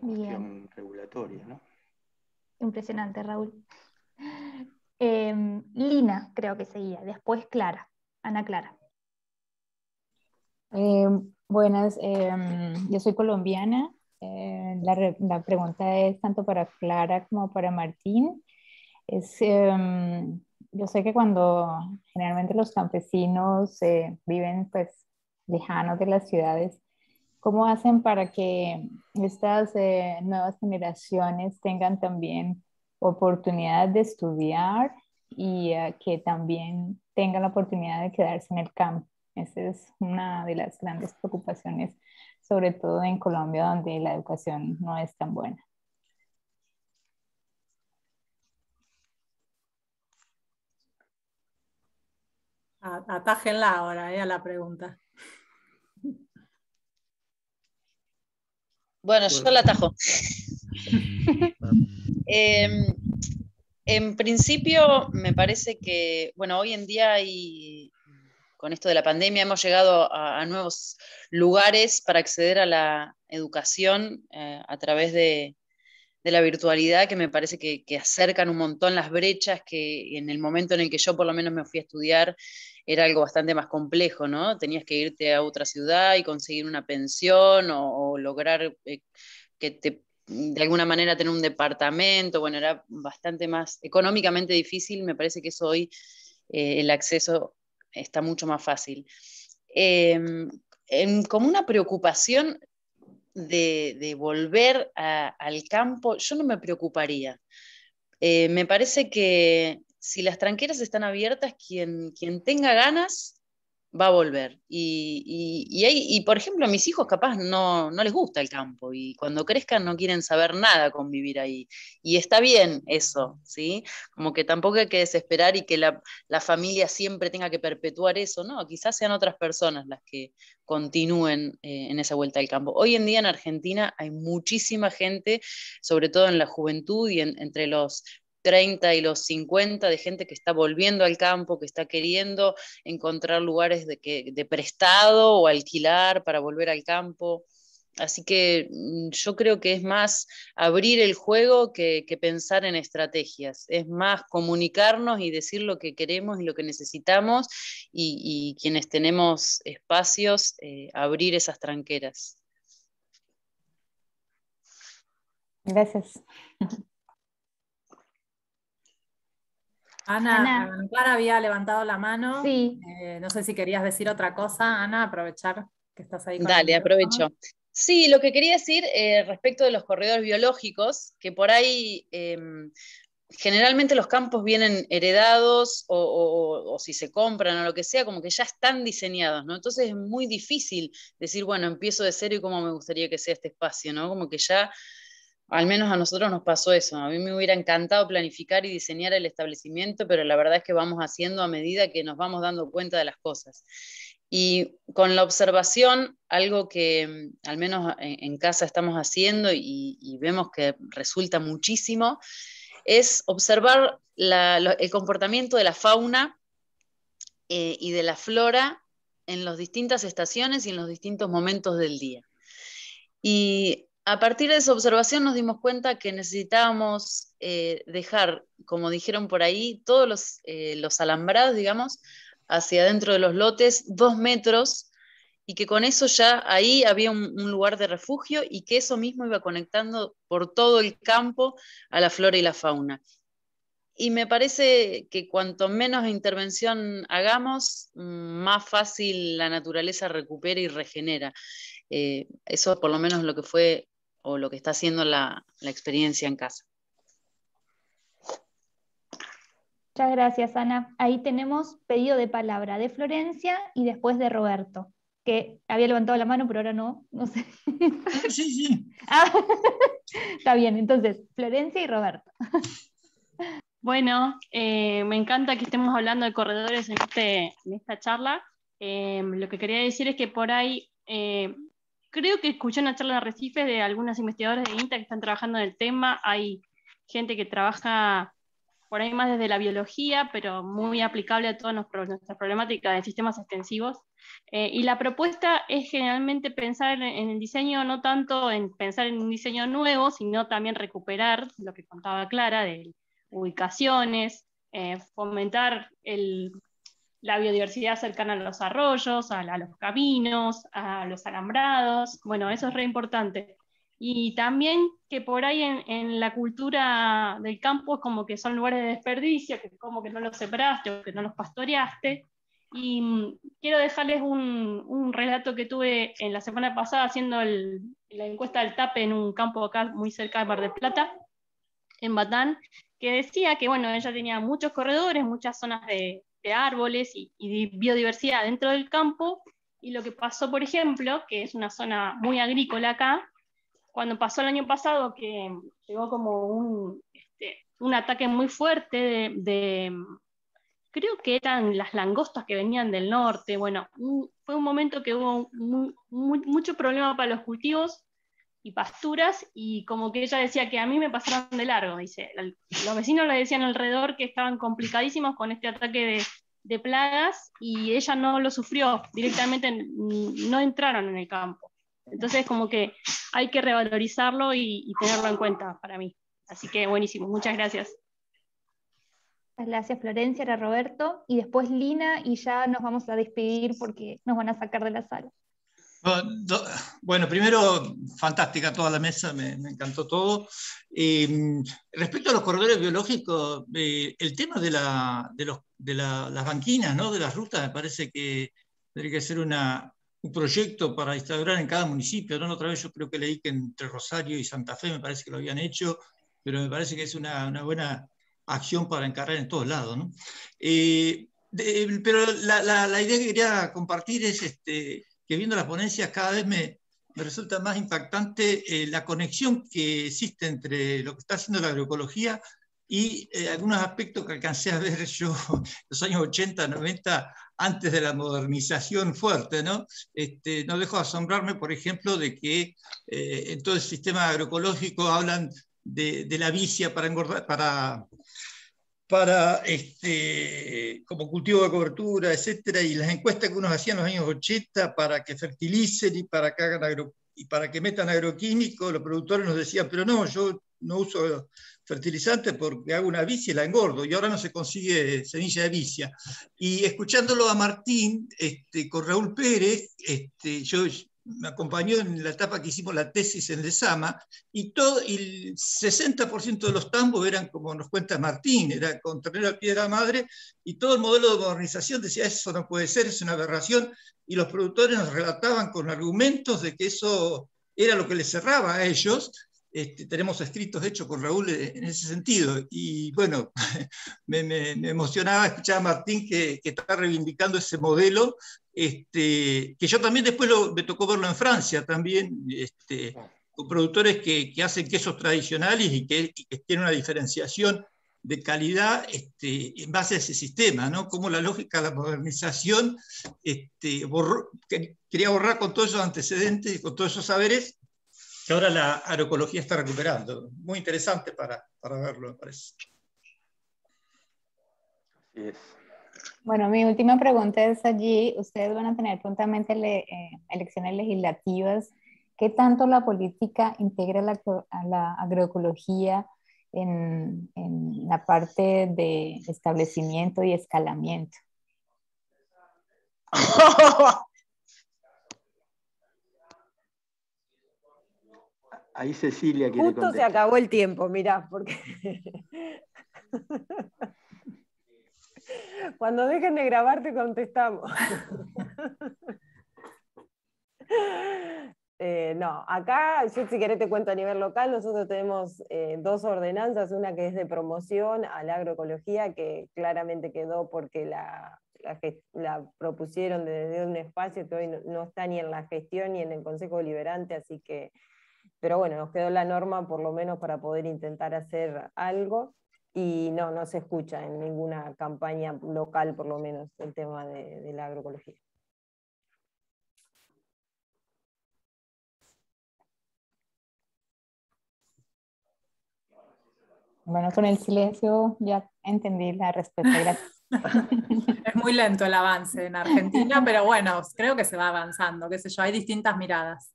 Speaker 1: cuestión regulatoria, ¿no?
Speaker 2: Impresionante, Raúl. Lina, creo que seguía. Después Clara, Ana Clara.
Speaker 12: Buenas, yo soy colombiana. La pregunta es tanto para Clara como para Martín. Yo sé que cuando generalmente los campesinos viven pues lejanos de las ciudades, ¿cómo hacen para que estas nuevas generaciones tengan también oportunidad de estudiar y que también tengan la oportunidad de quedarse en el campo? Esa es una de las grandes preocupaciones, sobre todo en Colombia, donde la educación no es tan buena.
Speaker 3: Atájenla ahora a la pregunta.
Speaker 7: Bueno, yo la atajo. En principio, me parece que, bueno, hoy en día con esto de la pandemia hemos llegado a nuevos lugares para acceder a la educación a través de la virtualidad, que me parece que acercan un montón las brechas, que en el momento en el que yo por lo menos me fui a estudiar era algo bastante más complejo, ¿no? Tenías que irte a otra ciudad y conseguir una pensión o lograr que de alguna manera tener un departamento. Bueno, era bastante más económicamente difícil. Me parece que eso hoy el acceso está mucho más fácil. Como una preocupación de volver al campo, yo no me preocuparía. Me parece que si las tranqueras están abiertas, quien tenga ganas va a volver. Y por ejemplo, a mis hijos capaz no les gusta el campo y cuando crezcan no quieren saber nada con vivir ahí. Y está bien eso, ¿sí? Como que tampoco hay que desesperar y que la familia siempre tenga que perpetuar eso, ¿no? Quizás sean otras personas las que continúen en esa vuelta al campo. Hoy en día en Argentina hay muchísima gente, sobre todo en la juventud y entre los 30 y los 50, de gente que está volviendo al campo, que está queriendo encontrar lugares de prestado o alquilar para volver al campo. Así que yo creo que es más abrir el juego que pensar en estrategias. Es más comunicarnos y decir lo que queremos y lo que necesitamos, y quienes tenemos espacios, abrir esas tranqueras.
Speaker 12: Gracias.
Speaker 3: Ana, Clara había levantado la mano.
Speaker 2: Sí.
Speaker 3: No sé si querías decir otra cosa, Ana, aprovechar que estás ahí con
Speaker 7: Dale,
Speaker 3: el micrófono.
Speaker 7: aprovecho. Sí, lo que quería decir respecto de los corredores biológicos, que por ahí generalmente los campos vienen heredados o si se compran o lo que sea, como que ya están diseñados, ¿no? Entonces es muy difícil decir, bueno, empiezo de cero y cómo me gustaría que sea este espacio, ¿no? Como que ya, al menos a nosotros nos pasó eso. A mí me hubiera encantado planificar y diseñar el establecimiento, pero la verdad es que vamos haciendo a medida que nos vamos dando cuenta de las cosas. Y con la observación, algo que al menos en casa estamos haciendo y vemos que resulta muchísimo, es observar el comportamiento de la fauna y de la flora en las distintas estaciones y en los distintos momentos del día. Y a partir de esa observación nos dimos cuenta que necesitábamos dejar, como dijeron por ahí, todos los alambrados, digamos, hacia adentro de los lotes, 2 metros, y que con eso ya ahí había un lugar de refugio, y que eso mismo iba conectando por todo el campo a la flora y la fauna. Y me parece que cuanto menos intervención hagamos, más fácil la naturaleza recupera y regenera. Eso por lo menos lo que fue o lo que está haciendo la experiencia en casa.
Speaker 2: Muchas gracias, Ana. Ahí tenemos pedido de palabra de Florencia y después de Roberto, que había levantado la mano, pero ahora no sé.
Speaker 10: Sí, sí.
Speaker 2: Ah, está bien, entonces, Florencia y Roberto.
Speaker 11: Bueno, me encanta que estemos hablando de corredores en esta charla. Lo que quería decir es que por ahí, creo que escuché una charla de Arrecifes de algunos investigadores de INTA que están trabajando en el tema. Hay gente que trabaja por ahí más desde la biología, pero muy aplicable a todas nuestras problemáticas de sistemas extensivos. Y la propuesta es generalmente pensar en el diseño, no tanto en pensar en un diseño nuevo, sino también recuperar lo que contaba Clara de ubicaciones, fomentar la biodiversidad cercana a los arroyos, a los caminos, a los alambrados. Bueno, eso es re importante. Y también que por ahí en la cultura del campo es como que son lugares de desperdicio, que como que no los sembraste o que no los pastoreaste. Y quiero dejarles un relato que tuve en la semana pasada haciendo la encuesta del TAPE en un campo acá muy cerca de Mar del Plata, en Batán, que decía que bueno, ella tenía muchos corredores, muchas zonas de árboles y biodiversidad dentro del campo, y lo que pasó, por ejemplo, que es una zona muy agrícola acá, cuando pasó el año pasado que llegó como un ataque muy fuerte creo que eran las langostas que venían del norte. Bueno, fue un momento que hubo mucho problema para los cultivos y pasturas, y como que ella decía que a mí me pasaron de largo, dice. Los vecinos le decían alrededor que estaban complicadísimos con este ataque de plagas, y ella no lo sufrió, directamente no entraron en el campo. Entonces como que hay que revalorizarlo y tenerlo en cuenta para mí. Así que buenísimo, muchas gracias.
Speaker 2: Gracias, Florencia, era Roberto, y después Lina, y ya nos vamos a despedir porque nos van a sacar de la sala.
Speaker 10: Bueno, primero, fantástica toda la mesa, me encantó todo. Respecto a los corredores biológicos, el tema de las banquinas, ¿no? De las rutas, me parece que tendría que ser un proyecto para instaurar en cada municipio, ¿no? La otra vez yo creo que leí que entre Rosario y Santa Fe me parece que lo habían hecho, pero me parece que es una buena acción para encarar en todos lados, ¿no? Pero la idea que quería compartir es que viendo las ponencias cada vez me resulta más impactante la conexión que existe entre lo que está haciendo la agroecología y algunos aspectos que alcancé a ver yo en los años 80, 90, antes de la modernización fuerte, ¿no? No dejo de asombrarme, por ejemplo, de que en todo el sistema agroecológico hablan de la vicia para engordar, como cultivo de cobertura, etcétera, y las encuestas que unos hacían en los años 80 para que fertilicen y para que hagan y para que metan agroquímicos, los productores nos decían, pero no, yo no uso fertilizantes porque hago una vicia y la engordo, y ahora no se consigue semilla de vicia. Y escuchándolo a Martín, con Raúl Pérez, yo me acompañó en la etapa que hicimos la tesis en Lezama, y el 60% de los tambos eran, como nos cuenta Martín, era con ternero al pie de la madre, y todo el modelo de modernización decía, eso no puede ser, es una aberración, y los productores nos relataban con argumentos de que eso era lo que les cerraba a ellos. Tenemos escritos hechos con Raúl en ese sentido, y bueno, me emocionaba escuchar a Martín que está reivindicando ese modelo, que yo también después me tocó verlo en Francia también, con productores que hacen quesos tradicionales y que tienen una diferenciación de calidad en base a ese sistema, ¿no? Como la lógica de la modernización quería borrar con todos esos antecedentes y con todos esos saberes que ahora la agroecología está recuperando. Muy interesante para verlo, me parece.
Speaker 1: Así es.
Speaker 12: Bueno, mi última pregunta es allí, ustedes van a tener prontamente elecciones legislativas. ¿Qué tanto la política integra a la agroecología en la parte de establecimiento y escalamiento?
Speaker 1: Ahí Cecilia quiere
Speaker 6: Justo
Speaker 1: contestar.
Speaker 6: se acabó el tiempo, mirá, porque cuando dejen de grabar te contestamos. No, acá, yo si querés te cuento a nivel local, nosotros tenemos 2 ordenanzas, una que es de promoción a la agroecología, que claramente quedó porque la propusieron desde un espacio que hoy no está ni en la gestión ni en el Consejo Deliberante, así que, pero bueno, nos quedó la norma por lo menos para poder intentar hacer algo, y no se escucha en ninguna campaña local por lo menos el tema de la agroecología.
Speaker 12: Bueno, con el silencio ya entendí la respuesta. Gracias.
Speaker 3: Es muy lento el avance en Argentina, pero bueno, creo que se va avanzando, qué sé yo, hay distintas miradas.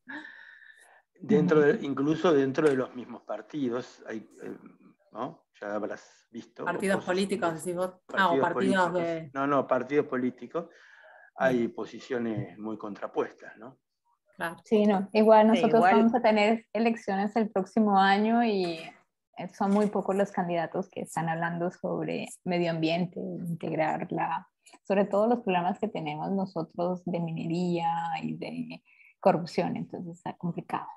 Speaker 1: Incluso dentro de los mismos partidos, hay, ¿no? Ya habrás visto.
Speaker 3: Partidos políticos, decís vos.
Speaker 1: Partidos
Speaker 3: partidos
Speaker 1: políticos.
Speaker 3: de...
Speaker 1: No, partidos políticos. Hay posiciones muy contrapuestas, ¿no?
Speaker 3: Claro.
Speaker 12: Sí, no. Igual nosotros vamos a tener elecciones el próximo año y son muy pocos los candidatos que están hablando sobre medio ambiente, integrar sobre todo los problemas que tenemos nosotros de minería y de corrupción, entonces está complicado.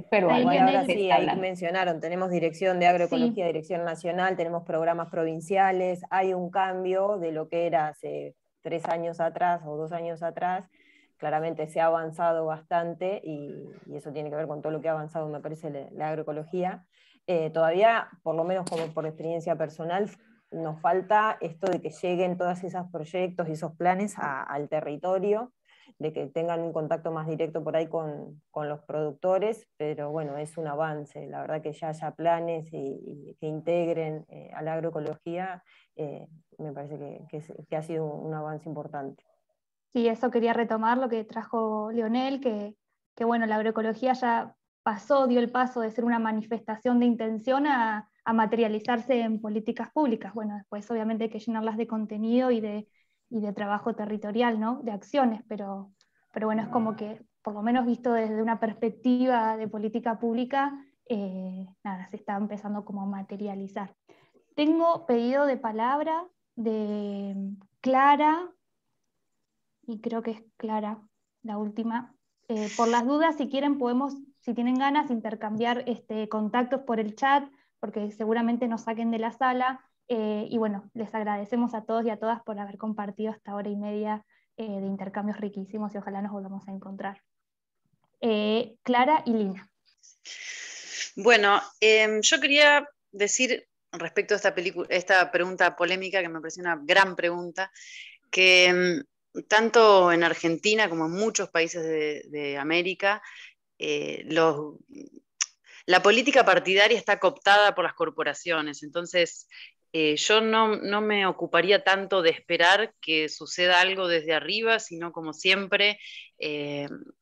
Speaker 12: Pero
Speaker 6: ahora sí, ahí mencionaron, tenemos dirección de agroecología, dirección nacional, tenemos programas provinciales, hay un cambio de lo que era hace 3 años atrás o 2 años atrás. Claramente se ha avanzado bastante y eso tiene que ver con todo lo que ha avanzado, me parece, la agroecología. Todavía, por lo menos como por experiencia personal, nos falta esto de que lleguen todos esos proyectos y esos planes al territorio, de que tengan un contacto más directo por ahí con los productores, pero bueno, es un avance. La verdad que ya haya planes y que integren a la agroecología, me parece que ha sido un avance importante.
Speaker 2: Sí, eso quería retomar lo que trajo Leonel, que bueno, la agroecología ya dio el paso de ser una manifestación de intención a materializarse en políticas públicas. Bueno, después obviamente hay que llenarlas de contenido y de trabajo territorial, ¿no? De acciones, pero bueno, es como que, por lo menos visto desde una perspectiva de política pública, se está empezando como a materializar. Tengo pedido de palabra de Clara, y creo que es Clara la última. Por las dudas, si quieren, si tienen ganas, intercambiar contactos por el chat, porque seguramente nos saquen de la sala. Y bueno, les agradecemos a todos y a todas por haber compartido esta hora y media de intercambios riquísimos y ojalá nos volvamos a encontrar. Clara y Lina.
Speaker 7: Bueno, yo quería decir respecto a esta pregunta polémica, que me pareció una gran pregunta, que tanto en Argentina como en muchos países de América, la política partidaria está cooptada por las corporaciones. Entonces, yo no me ocuparía tanto de esperar que suceda algo desde arriba, sino como siempre,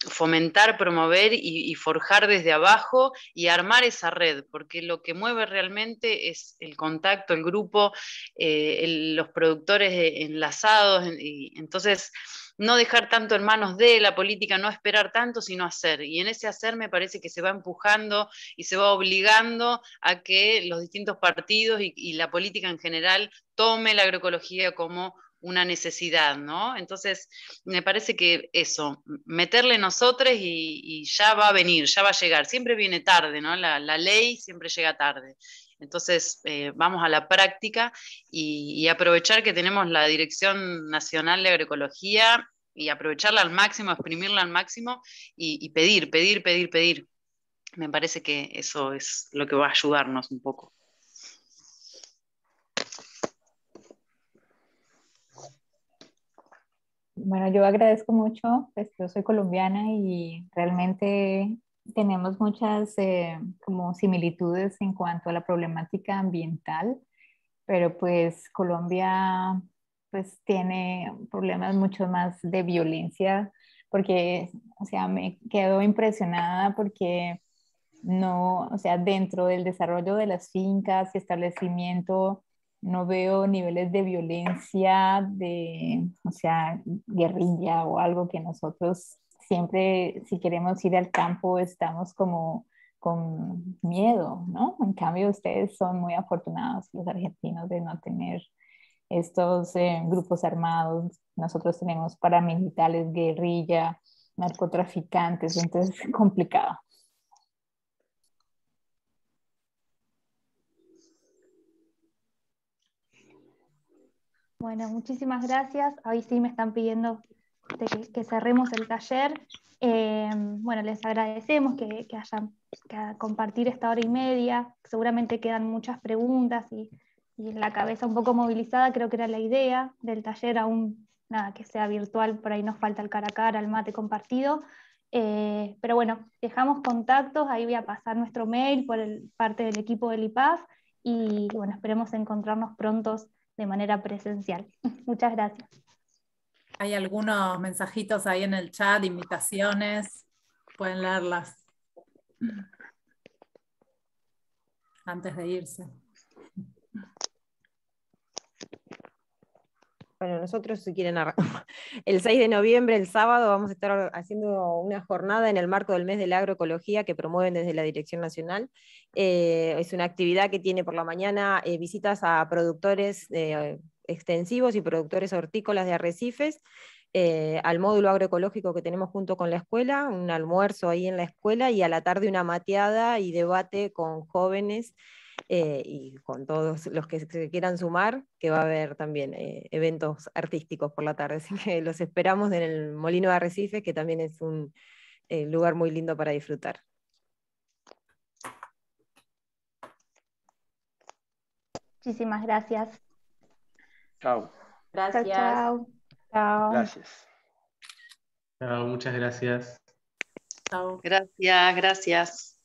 Speaker 7: fomentar, promover y forjar desde abajo y armar esa red, porque lo que mueve realmente es el contacto, el grupo, los productores enlazados, y entonces no dejar tanto en manos de la política, no esperar tanto, sino hacer. Y en ese hacer me parece que se va empujando y se va obligando a que los distintos partidos y la política en general tome la agroecología como una necesidad, ¿no? Entonces, me parece que eso, meterle nosotros y ya va a venir, ya va a llegar. Siempre viene tarde, ¿no? La ley siempre llega tarde. Entonces, vamos a la práctica y aprovechar que tenemos la Dirección Nacional de Agroecología y aprovecharla al máximo, exprimirla al máximo y pedir, pedir, pedir, pedir. Me parece que eso es lo que va a ayudarnos un poco.
Speaker 12: Bueno, yo agradezco mucho, pues yo soy colombiana y realmente tenemos muchas como similitudes en cuanto a la problemática ambiental, pero pues Colombia pues tiene problemas mucho más de violencia, porque, o sea, me quedo impresionada porque no, o sea, dentro del desarrollo de las fincas y establecimiento, no veo niveles de violencia, de, o sea, guerrilla o algo que nosotros siempre, si queremos ir al campo, estamos como con miedo, ¿no? En cambio, ustedes son muy afortunados, los argentinos, de no tener estos grupos armados. Nosotros tenemos paramilitares, guerrilla, narcotraficantes, entonces es complicado.
Speaker 2: Bueno, muchísimas gracias. Hoy sí me están pidiendo que cerremos el taller. Bueno, les agradecemos que hayan que compartir esta hora y media. Seguramente quedan muchas preguntas y en la cabeza un poco movilizada, creo que era la idea del taller, aún nada, que sea virtual, por ahí nos falta el cara a cara, el mate compartido. Pero bueno, dejamos contactos, ahí voy a pasar nuestro mail por parte del equipo del IPAF y bueno, esperemos encontrarnos prontos de manera presencial. Muchas gracias.
Speaker 3: Hay algunos mensajitos ahí en el chat, invitaciones, pueden leerlas antes de irse.
Speaker 6: Bueno, nosotros, si quieren, el 6 de noviembre, el sábado, vamos a estar haciendo una jornada en el marco del mes de la agroecología que promueven desde la Dirección Nacional. Es una actividad que tiene por la mañana visitas a productores extensivos y productores hortícolas de arrecifes, al módulo agroecológico que tenemos junto con la escuela, un almuerzo ahí en la escuela, y a la tarde una mateada y debate con jóvenes y con todos los que se quieran sumar, que va a haber también eventos artísticos por la tarde, así que los esperamos en el Molino de Arrecifes, que también es un lugar muy lindo para disfrutar.
Speaker 2: Muchísimas gracias.
Speaker 1: Chao.
Speaker 5: Gracias.
Speaker 2: Chao, chao.
Speaker 1: Gracias.
Speaker 13: Chao, muchas gracias.
Speaker 3: Chao.
Speaker 7: Gracias, gracias.